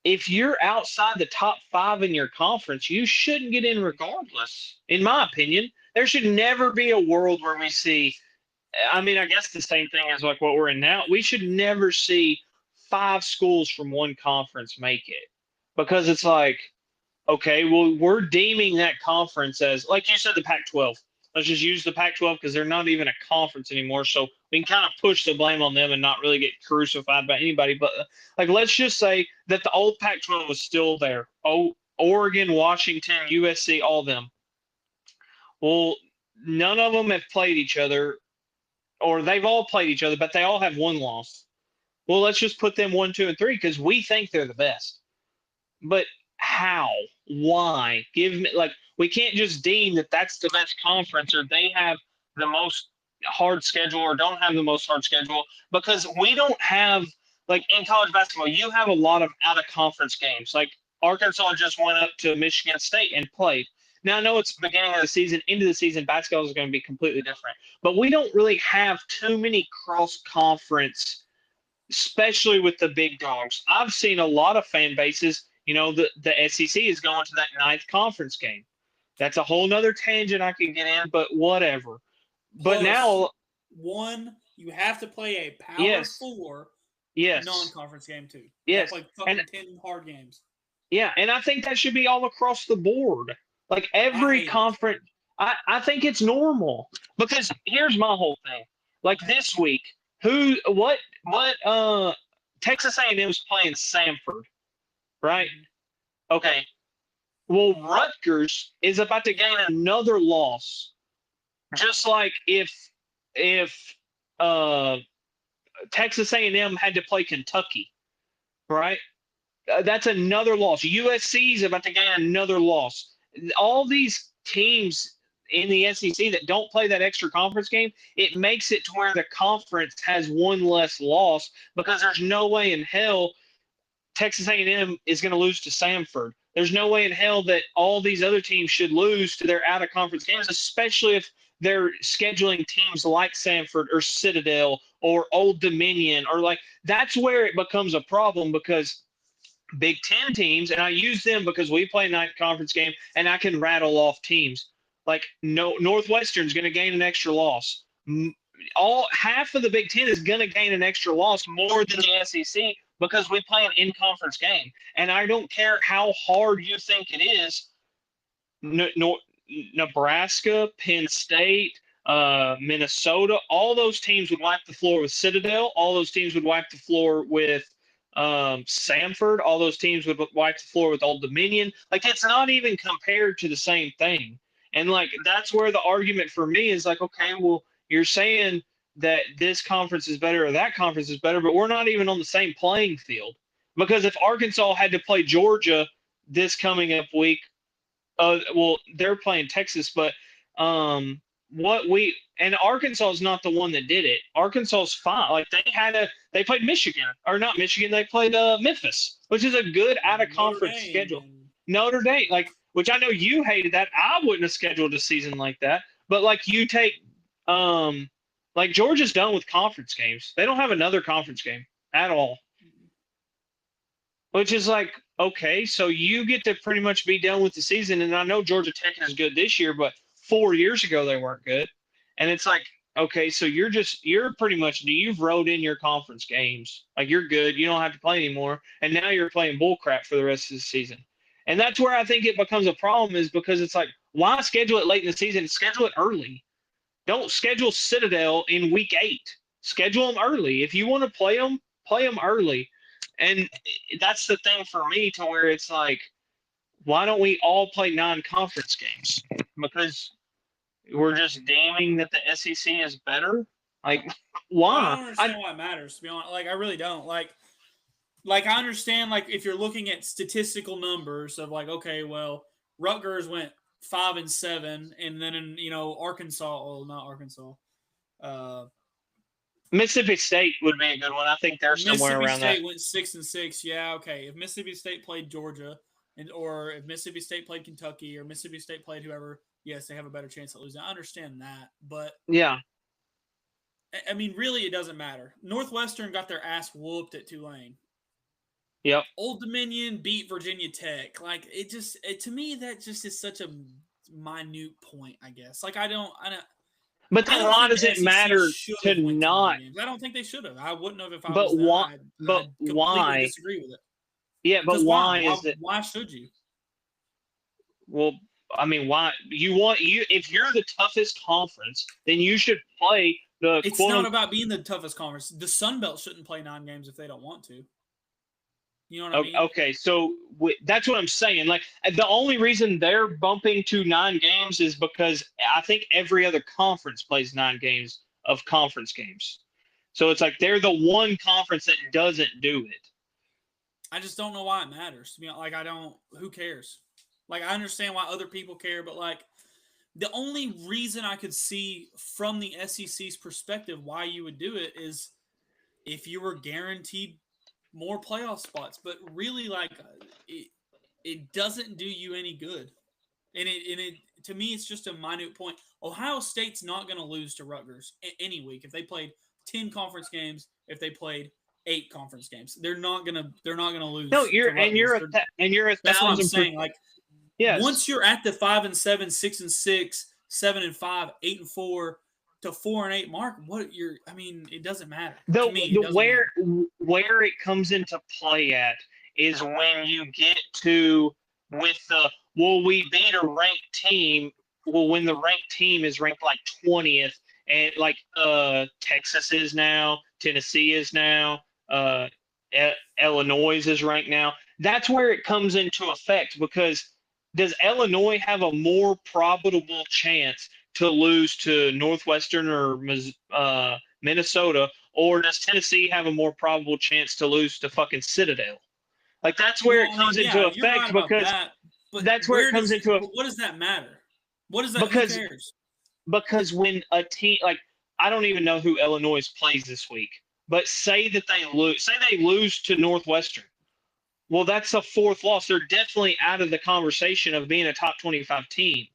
If you're outside the top 5 in your conference, you shouldn't get in regardless. In my opinion, there should never be a world where we see – I mean, I guess the same thing as like what we're in now. We should never see 5 schools from one conference make it, because it's like, okay, well, we're deeming that conference as, like you said, the Pac-12. Let's just use the Pac-12 because they're not even a conference anymore. So we can kind of push the blame on them and not really get crucified by anybody. But like, let's just say that the old Pac-12 was still there. Oh, Oregon, Washington, USC, all of them. Well, none of them have played each other. Or they've all played each other, but they all have 1 loss. Well, let's just put them 1, 2, and 3 because we think they're the best. But how? Why? We can't just deem that that's the best conference or they have the most hard schedule or don't have the most hard schedule, because we don't have, like in college basketball, you have a lot of out-of-conference games. Like Arkansas just went up to Michigan State and played. Now, I know it's the beginning of the season. Into the season, basketball is going to be completely different. But we don't really have too many cross-conference, especially with the big dogs. I've seen a lot of fan bases, the SEC is going to that 9th conference game. That's a whole nother tangent I can get in, but whatever. But now – you have to play a Power 4 non-conference game too. Yes. Like fucking 10 hard games. Yeah, and I think that should be all across the board. Like every conference, I think it's normal, because here's my whole thing. Like this week, Texas A&M is playing Samford, right? Okay. Well, Rutgers is about to gain another loss Just like if Texas A&M had to play Kentucky, right? That's another loss. USC is about to gain another loss. All these teams in the SEC that don't play that extra conference game, it makes it to where the conference has one less loss because there's no way in hell Texas A&M is going to lose to Samford. There's no way in hell that all these other teams should lose to their out-of-conference games, especially if they're scheduling teams like Samford or Citadel or Old Dominion or like that's where it becomes a problem because Big Ten teams, and I use them because we play night conference game, and I can rattle off teams like Northwestern's going to gain an extra loss. All half of the Big Ten is going to gain an extra loss more than the SEC because we play an in-conference game, and I don't care how hard you think it is. Nebraska, Penn State, Minnesota, all those teams would wipe the floor with Citadel. All those teams would wipe the floor with Samford. All those teams would wipe the floor with Old Dominion. Like it's not even compared to the same thing. And like that's where the argument for me is like, okay, well, you're saying that this conference is better or that conference is better, but we're not even on the same playing field. Because if Arkansas had to play Georgia this coming up week, well, they're playing Texas, but and Arkansas is not the one that did it. Arkansas is fine. Like they played Michigan or not Michigan. They played Memphis, which is a good out of conference schedule. Notre Dame, like which I know you hated that. I wouldn't have scheduled a season like that. But like you take, like Georgia's done with conference games. They don't have another conference game at all. Which is like, okay, so you get to pretty much be done with the season. And I know Georgia Tech is good this year, but 4 years ago they weren't good. And it's like, okay, so you're pretty much, you've rode in your conference games. Like you're good. You don't have to play anymore. And now you're playing bullcrap for the rest of the season. And that's where I think it becomes a problem is because it's like, why schedule it late in the season? Schedule it early. Don't schedule Citadel in week 8. Schedule them early. If you want to play them early. And that's the thing for me to where it's like, why don't we all play non-conference games? Because we're just deeming that the SEC is better? Like, why? I don't understand why it matters, to be honest. Like, I really don't. Like I understand, like, if you're looking at statistical numbers of, like, okay, well, Rutgers went 5-7, and then in, Arkansas, well, not Arkansas, Mississippi State would be a good one. I think they're somewhere around that. Mississippi State went 6-6. Yeah, okay. If Mississippi State played Georgia, or if Mississippi State played Kentucky, or Mississippi State played whoever, yes, they have a better chance at losing. I understand that, but yeah, I mean, really, it doesn't matter. Northwestern got their ass whooped at Tulane. Yep. Old Dominion beat Virginia Tech. Like to me, that just is such a minute point. I guess. Like I don't. But then why does it matter to not? I don't think they should have. I wouldn't have if I was them. But why? Disagree with it. Yeah, but why is it? Why should you? Well, I mean, why if you're the toughest conference, then you should play the. It's not about being the toughest conference. The Sun Belt shouldn't play 9 games if they don't want to. You know what I mean? Okay, so that's what I'm saying. Like the only reason they're bumping to 9 games is because I think every other conference plays 9 games of conference games. So it's like they're the one conference that doesn't do it. I just don't know why it matters. Like I don't. Who cares? Like I understand why other people care, but like the only reason I could see from the SEC's perspective why you would do it is if you were guaranteed more playoff spots, but really, like it doesn't do you any good, and it to me it's just a minute point. Ohio State's not going to lose to Rutgers any week if they played 10 conference games. If they played 8 conference games, they're not gonna lose. No, you're a that's what I'm saying. Like, yes. Once you're at the 5-7, 6-6, 7-5, 8-4. To 4-8 mark, it doesn't matter. Where it comes into play at is when you get to with the we beat a ranked team. Well, when the ranked team is ranked like 20th, and like Texas is now, Tennessee is now, Illinois is ranked now. That's where it comes into effect because does Illinois have a more probable chance to lose to Northwestern or Minnesota, or does Tennessee have a more probable chance to lose to fucking Citadel? Like, that's where it comes into you're effect right about because that. But that's where it comes into but what does that matter? What does that? because Who cares? because when a team like I don't even know who Illinois plays this week, but say they lose to Northwestern. Well, that's a fourth loss. They're definitely out of the conversation of being a top 25 team.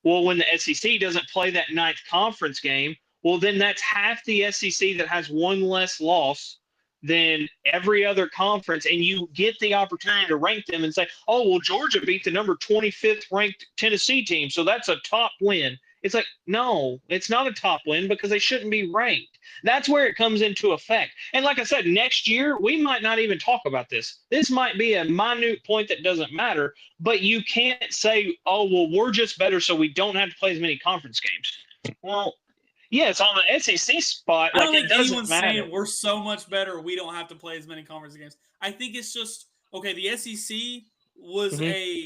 Well, when the SEC doesn't play that ninth conference game, well, then that's half the SEC that has one less loss than every other conference, and you get the opportunity to rank them and say, oh, well, Georgia beat the number 25th ranked Tennessee team, so that's a top win. It's like, no, it's not a top win because they shouldn't be ranked. That's where it comes into effect. And like I said, next year, we might not even talk about this. This might be a minute point that doesn't matter, but you can't say, oh, well, we're just better so we don't have to play as many conference games. Well, yes, on the SEC spot, I don't like, think it doesn't anyone's matter. saying we're so much better we don't have to play as many conference games. I think it's just okay. The SEC was a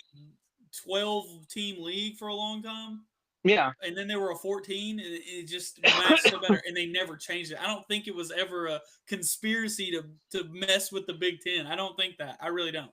12-team league for a long time. Yeah. And then they were a 14, and it just matched so better, and they never changed it. I don't think it was ever a conspiracy to mess with the Big Ten. I don't think that. I really don't.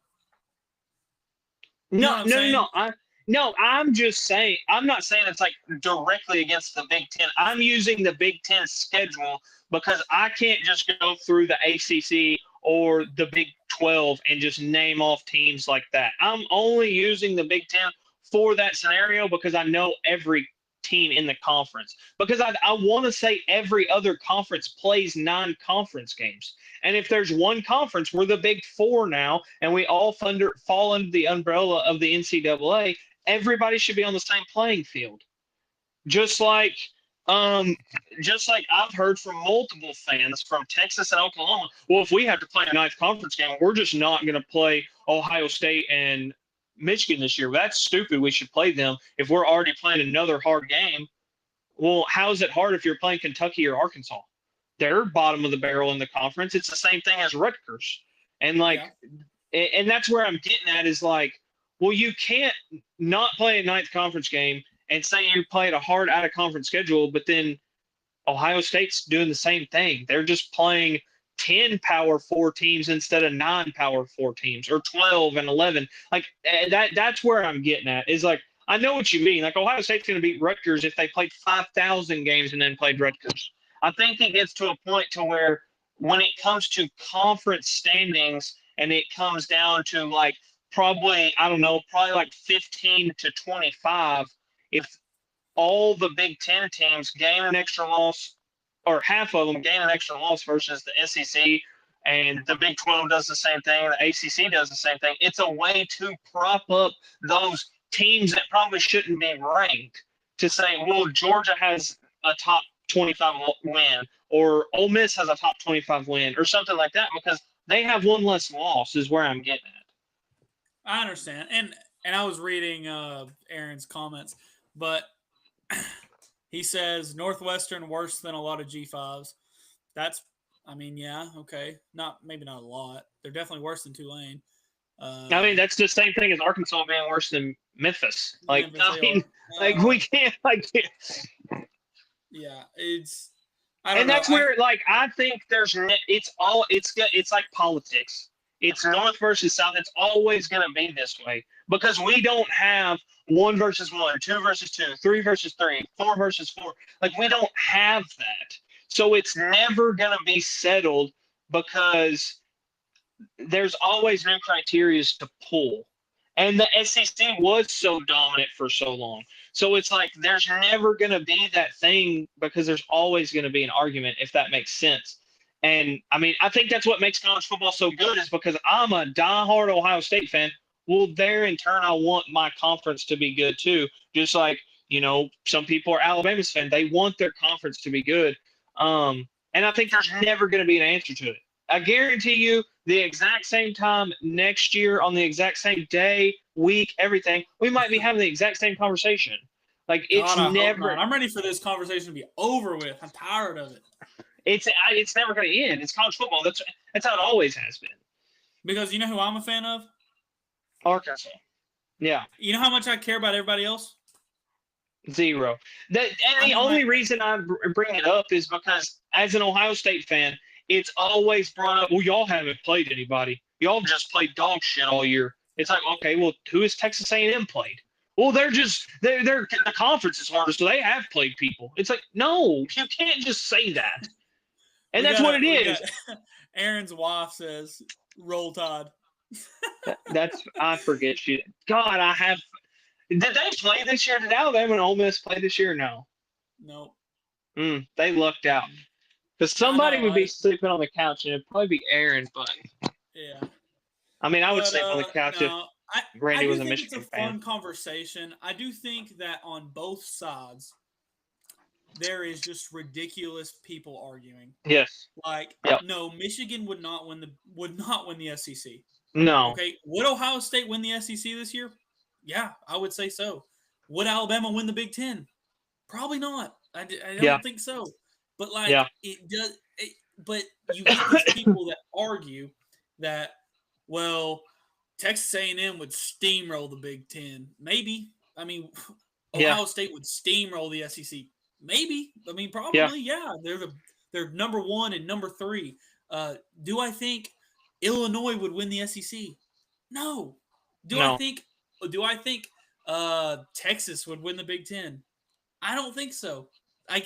You know what I'm saying? No, I'm just saying, I'm not saying it's like directly against the Big Ten. I'm using the Big Ten schedule because I can't just go through the ACC or the Big 12 and just name off teams like that. I'm only using the Big Ten for that scenario because I know every team in the conference. Because I want to say every other conference plays non-conference games. And if there's one conference, we're the Big Four now, and we all fall under the umbrella of the NCAA, everybody should be on the same playing field. Just like I've heard from multiple fans from Texas and Oklahoma, well, if we have to play a ninth conference game, we're just not going to play Ohio State and Michigan this year. That's stupid. We should play them if we're already playing another hard game. Well, how is it hard if you're playing Kentucky or Arkansas? They're bottom of the barrel in the conference. It's the same thing as Rutgers. And and that's where I'm getting at is like, well, you can't not play a ninth conference game and say you played a hard out of conference schedule, but then Ohio State's doing the same thing. They're just playing 10 Power 4 teams instead of 9 Power 4 teams, or 12 and 11. Like that's where I'm getting at is like, I know what you mean. Like, Ohio State's going to beat Rutgers if they played 5,000 games and then played Rutgers. I think it gets to a point to where when it comes to conference standings and it comes down to like probably like 15 to 25, if all the Big Ten teams gain an extra loss, or half of them gain an extra loss versus the SEC, and the Big 12 does the same thing, the ACC does the same thing, it's a way to prop up those teams that probably shouldn't be ranked to say, well, Georgia has a top 25 win, or Ole Miss has a top 25 win, or something like that, because they have one less loss is where I'm getting at. I understand. And I was reading Aaron's comments, but he says Northwestern worse than a lot of G5s. That's, I mean, yeah, okay. Maybe not a lot. They're definitely worse than Tulane. I mean, that's the same thing as Arkansas being worse than Memphis. Like, we can't, yeah, it's. And that's where, like, I think it's like politics. It's North versus South. It's always going to be this way because we don't have 1 versus 1, 2 versus 2, 3 versus 3, 4 versus 4. Like, we don't have that. So it's never going to be settled because there's always new criteria to pull. And the SEC was so dominant for so long. So it's like there's never going to be that thing because there's always going to be an argument, if that makes sense. And, I mean, I think that's what makes college football so good is because I'm a diehard Ohio State fan. Well, there in turn, I want my conference to be good too. Just like, some people are Alabama's fan. They want their conference to be good. And I think there's never going to be an answer to it. I guarantee you the exact same time next year on the exact same day, week, everything, we might be having the exact same conversation. Like, it's never. I'm ready for this conversation to be over with. I'm tired of it. It's never going to end. It's college football. That's how it always has been. Because you know who I'm a fan of? Arkansas. Yeah. You know how much I care about everybody else? Zero. That, and I the mean, only like, reason I bring it up is because as an Ohio State fan, it's always brought up. Well, y'all haven't played anybody. Y'all just played dog shit all year. It's like, okay, well, who has Texas A&M played? Well, they're the conference is harder, so they have played people. It's like, no, you can't just say that. And that's what it we is. got Aaron's wife says, "Roll Tide." That's I forget you. God, I have. Did they play this year? Did Alabama and Ole Miss play this year? No. No, They lucked out. Because I somebody know. would be sleeping on the couch, and it'd probably be Aaron. But Yeah, I mean, I would but sleep on the couch if no, I Randy do was a think it's a Michigan fan. fun conversation. I do think that on both sides there is just ridiculous people arguing. Yes. Like, Yep. no, Michigan would not win the SEC. No. Okay, would Ohio State win the SEC this year? Yeah, I would say so. Would Alabama win the Big Ten? Probably not. I don't think so. But like Yeah. it does. But you get these people that argue that, well, Texas A&M would steamroll the Big Ten. Maybe. I mean, Yeah. Ohio State would steamroll the SEC. Maybe. I mean, Yeah. probably. Yeah, they're number 1 and number 3. Do I think Illinois would win the SEC? No. Do I No. think Texas would win the Big Ten? I don't think so. I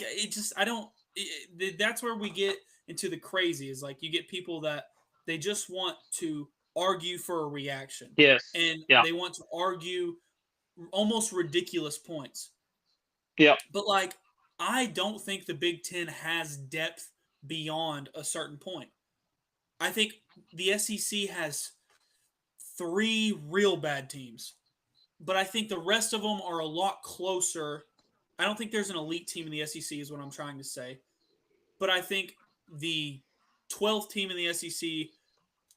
don't. That's where we get into the crazy. Is like you get people that they just want to argue for a reaction, Yes. and Yeah. they want to argue almost ridiculous points. Yep. But like, I don't think the Big Ten has depth beyond a certain point. I think the SEC has 3 real bad teams, but I think the rest of them are a lot closer. I don't think there's an elite team in the SEC, is what I'm trying to say. But I think the 12th team in the SEC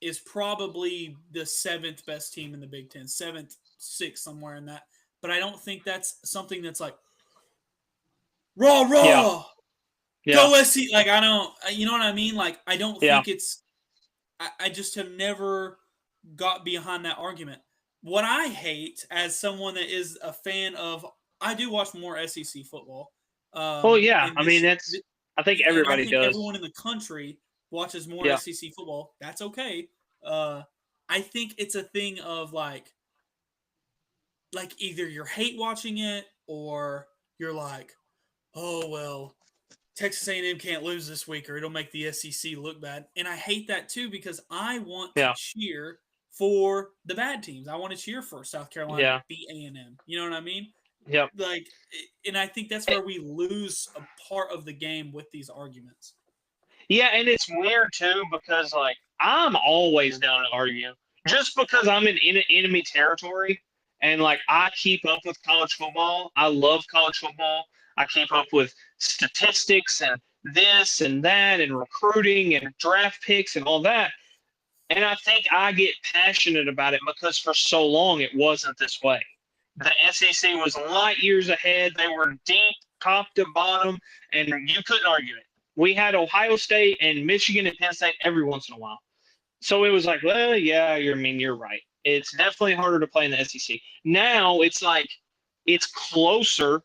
is probably the 7th best team in the Big Ten, 7th, 6th, somewhere in that. But I don't think that's something that's like, raw, go SEC. Like, I don't, you know what I mean? Like, I don't think it's, I just have never got behind that argument. What I hate as someone that is a fan of, I do watch more SEC football. Oh yeah, I mean that's. I think everybody does. Everyone in the country watches more SEC football. That's okay. I think it's a thing of like either you're hate watching it or you're like, oh well, Texas A&M can't lose this week or it'll make the SEC look bad. And I hate that too because I want to cheer for the bad teams. I want to cheer for South Carolina, beat A&M. You know what I mean? Yep. Like, and I think that's where we lose a part of the game with these arguments. Yeah, and it's weird too because like I'm always down to argue just because I'm in enemy territory and like I keep up with college football. I love college football. I keep up with statistics and this and that and recruiting and draft picks and all that. And I think I get passionate about it because for so long it wasn't this way. The SEC was light years ahead. They were deep, top to bottom, and you couldn't argue it. We had Ohio State and Michigan and Penn State every once in a while. So it was like, well, yeah, you're right. It's definitely harder to play in the SEC. Now it's like it's closer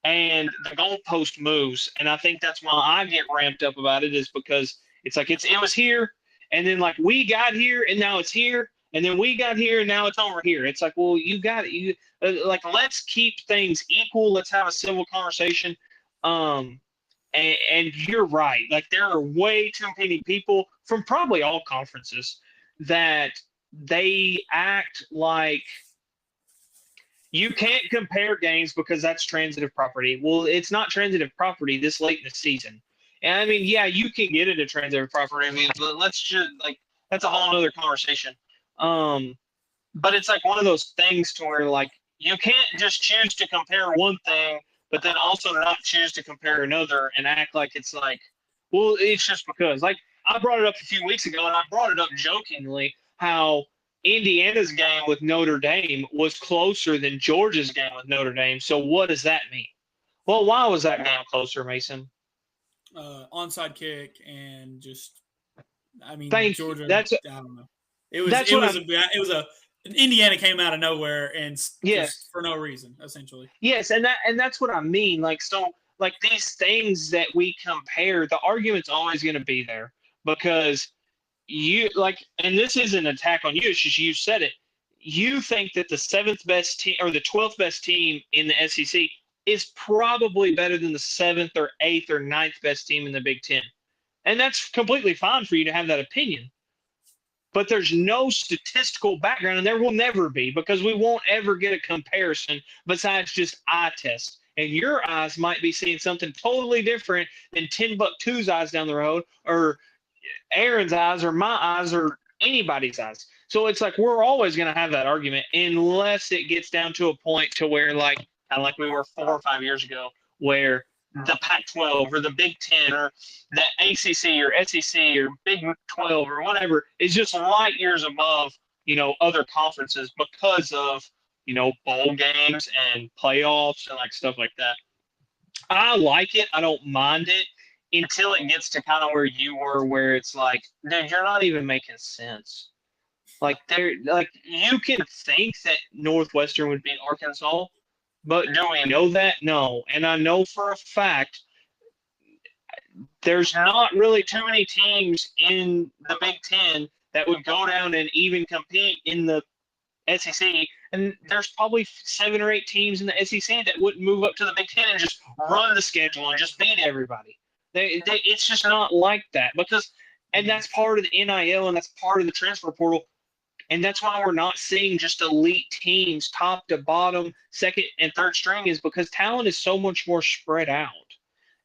and the goalpost moves. And I think that's why I get ramped up about it is because it's like it was here, and then like we got here, and now it's here. And then we got here, and now it's over here. It's like, well, you got it. Like, let's keep things equal. Let's have a civil conversation. And you're right. Like, there are way too many people from probably all conferences that they act like you can't compare games because that's transitive property. Well, it's not transitive property this late in the season. And I mean, yeah, you can get it a transitive property. I mean, but let's just like that's a whole other conversation. But it's like one of those things to where like you can't just choose to compare one thing, but then also not choose to compare another and act like it's like, well, it's just because. Like I brought it up a few weeks ago, and I brought it up jokingly how Indiana's game with Notre Dame was closer than Georgia's game with Notre Dame. So what does that mean? Well, why was that game closer, Mason? Onside kick and just, I mean, Thank Georgia. you. That's I don't know. It was Indiana came out of nowhere and Yes. just for no reason, essentially. Yes, and that's what I mean. Like, so, like, these things that we compare, the argument's always going to be there because you like, and this isn't an attack on you. It's just you said it. You think that the seventh best team or the 12th best team in the SEC is probably better than the seventh or eighth or ninth best team in the Big Ten, and that's completely fine for you to have that opinion. But there's no statistical background, and there will never be because we won't ever get a comparison besides just eye test. And your eyes might be seeing something totally different than Timbuktu's eyes down the road, or Aaron's eyes, or my eyes, or anybody's eyes. So it's like we're always going to have that argument unless it gets down to a point to where, like, kind of like we were 4 or 5 years ago, where the Pac-12 or the Big Ten or the ACC or SEC or Big 12 or whatever is just light years above, other conferences because of, bowl games and playoffs and like stuff like that. I like it. I don't mind it until it gets to kind of where you were, where it's like, dude, you're not even making sense. Like, you can think that Northwestern would beat Arkansas, but do we know that? No. And I know for a fact there's not really too many teams in the Big Ten that would go down and even compete in the SEC. And there's probably 7 or 8 teams in the SEC that wouldn't move up to the Big Ten and just run the schedule and just beat everybody. It's just not like that and that's part of the NIL and that's part of the transfer portal. And that's why we're not seeing just elite teams top to bottom, second and third string, is because talent is so much more spread out.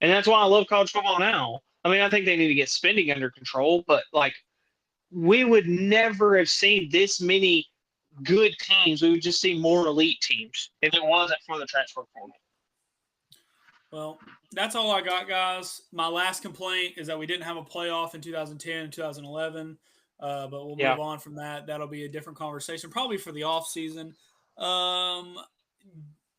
And that's why I love college football now. I mean, I think they need to get spending under control, but like we would never have seen this many good teams. We would just see more elite teams if it wasn't for the transfer portal. Well, that's all I got, guys. My last complaint is that we didn't have a playoff in 2010 and 2011. But we'll move on from that. That'll be a different conversation, probably for the off season.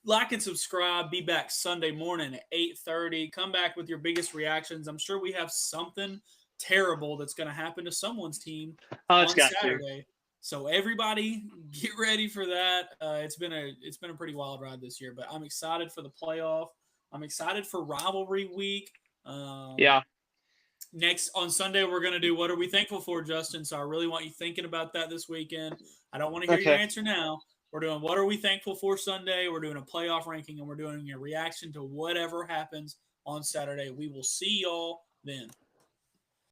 Like and subscribe. Be back Sunday morning at 8:30. Come back with your biggest reactions. I'm sure we have something terrible that's going to happen to someone's team on Saturday. So everybody, get ready for that. It's been a pretty wild ride this year, but I'm excited for the playoff. I'm excited for rivalry week. Next on Sunday, we're going to do What Are We Thankful For, Justin? So I really want you thinking about that this weekend. I don't want to hear your answer now. We're doing What Are We Thankful For Sunday. We're doing a playoff ranking, and we're doing a reaction to whatever happens on Saturday. We will see y'all then.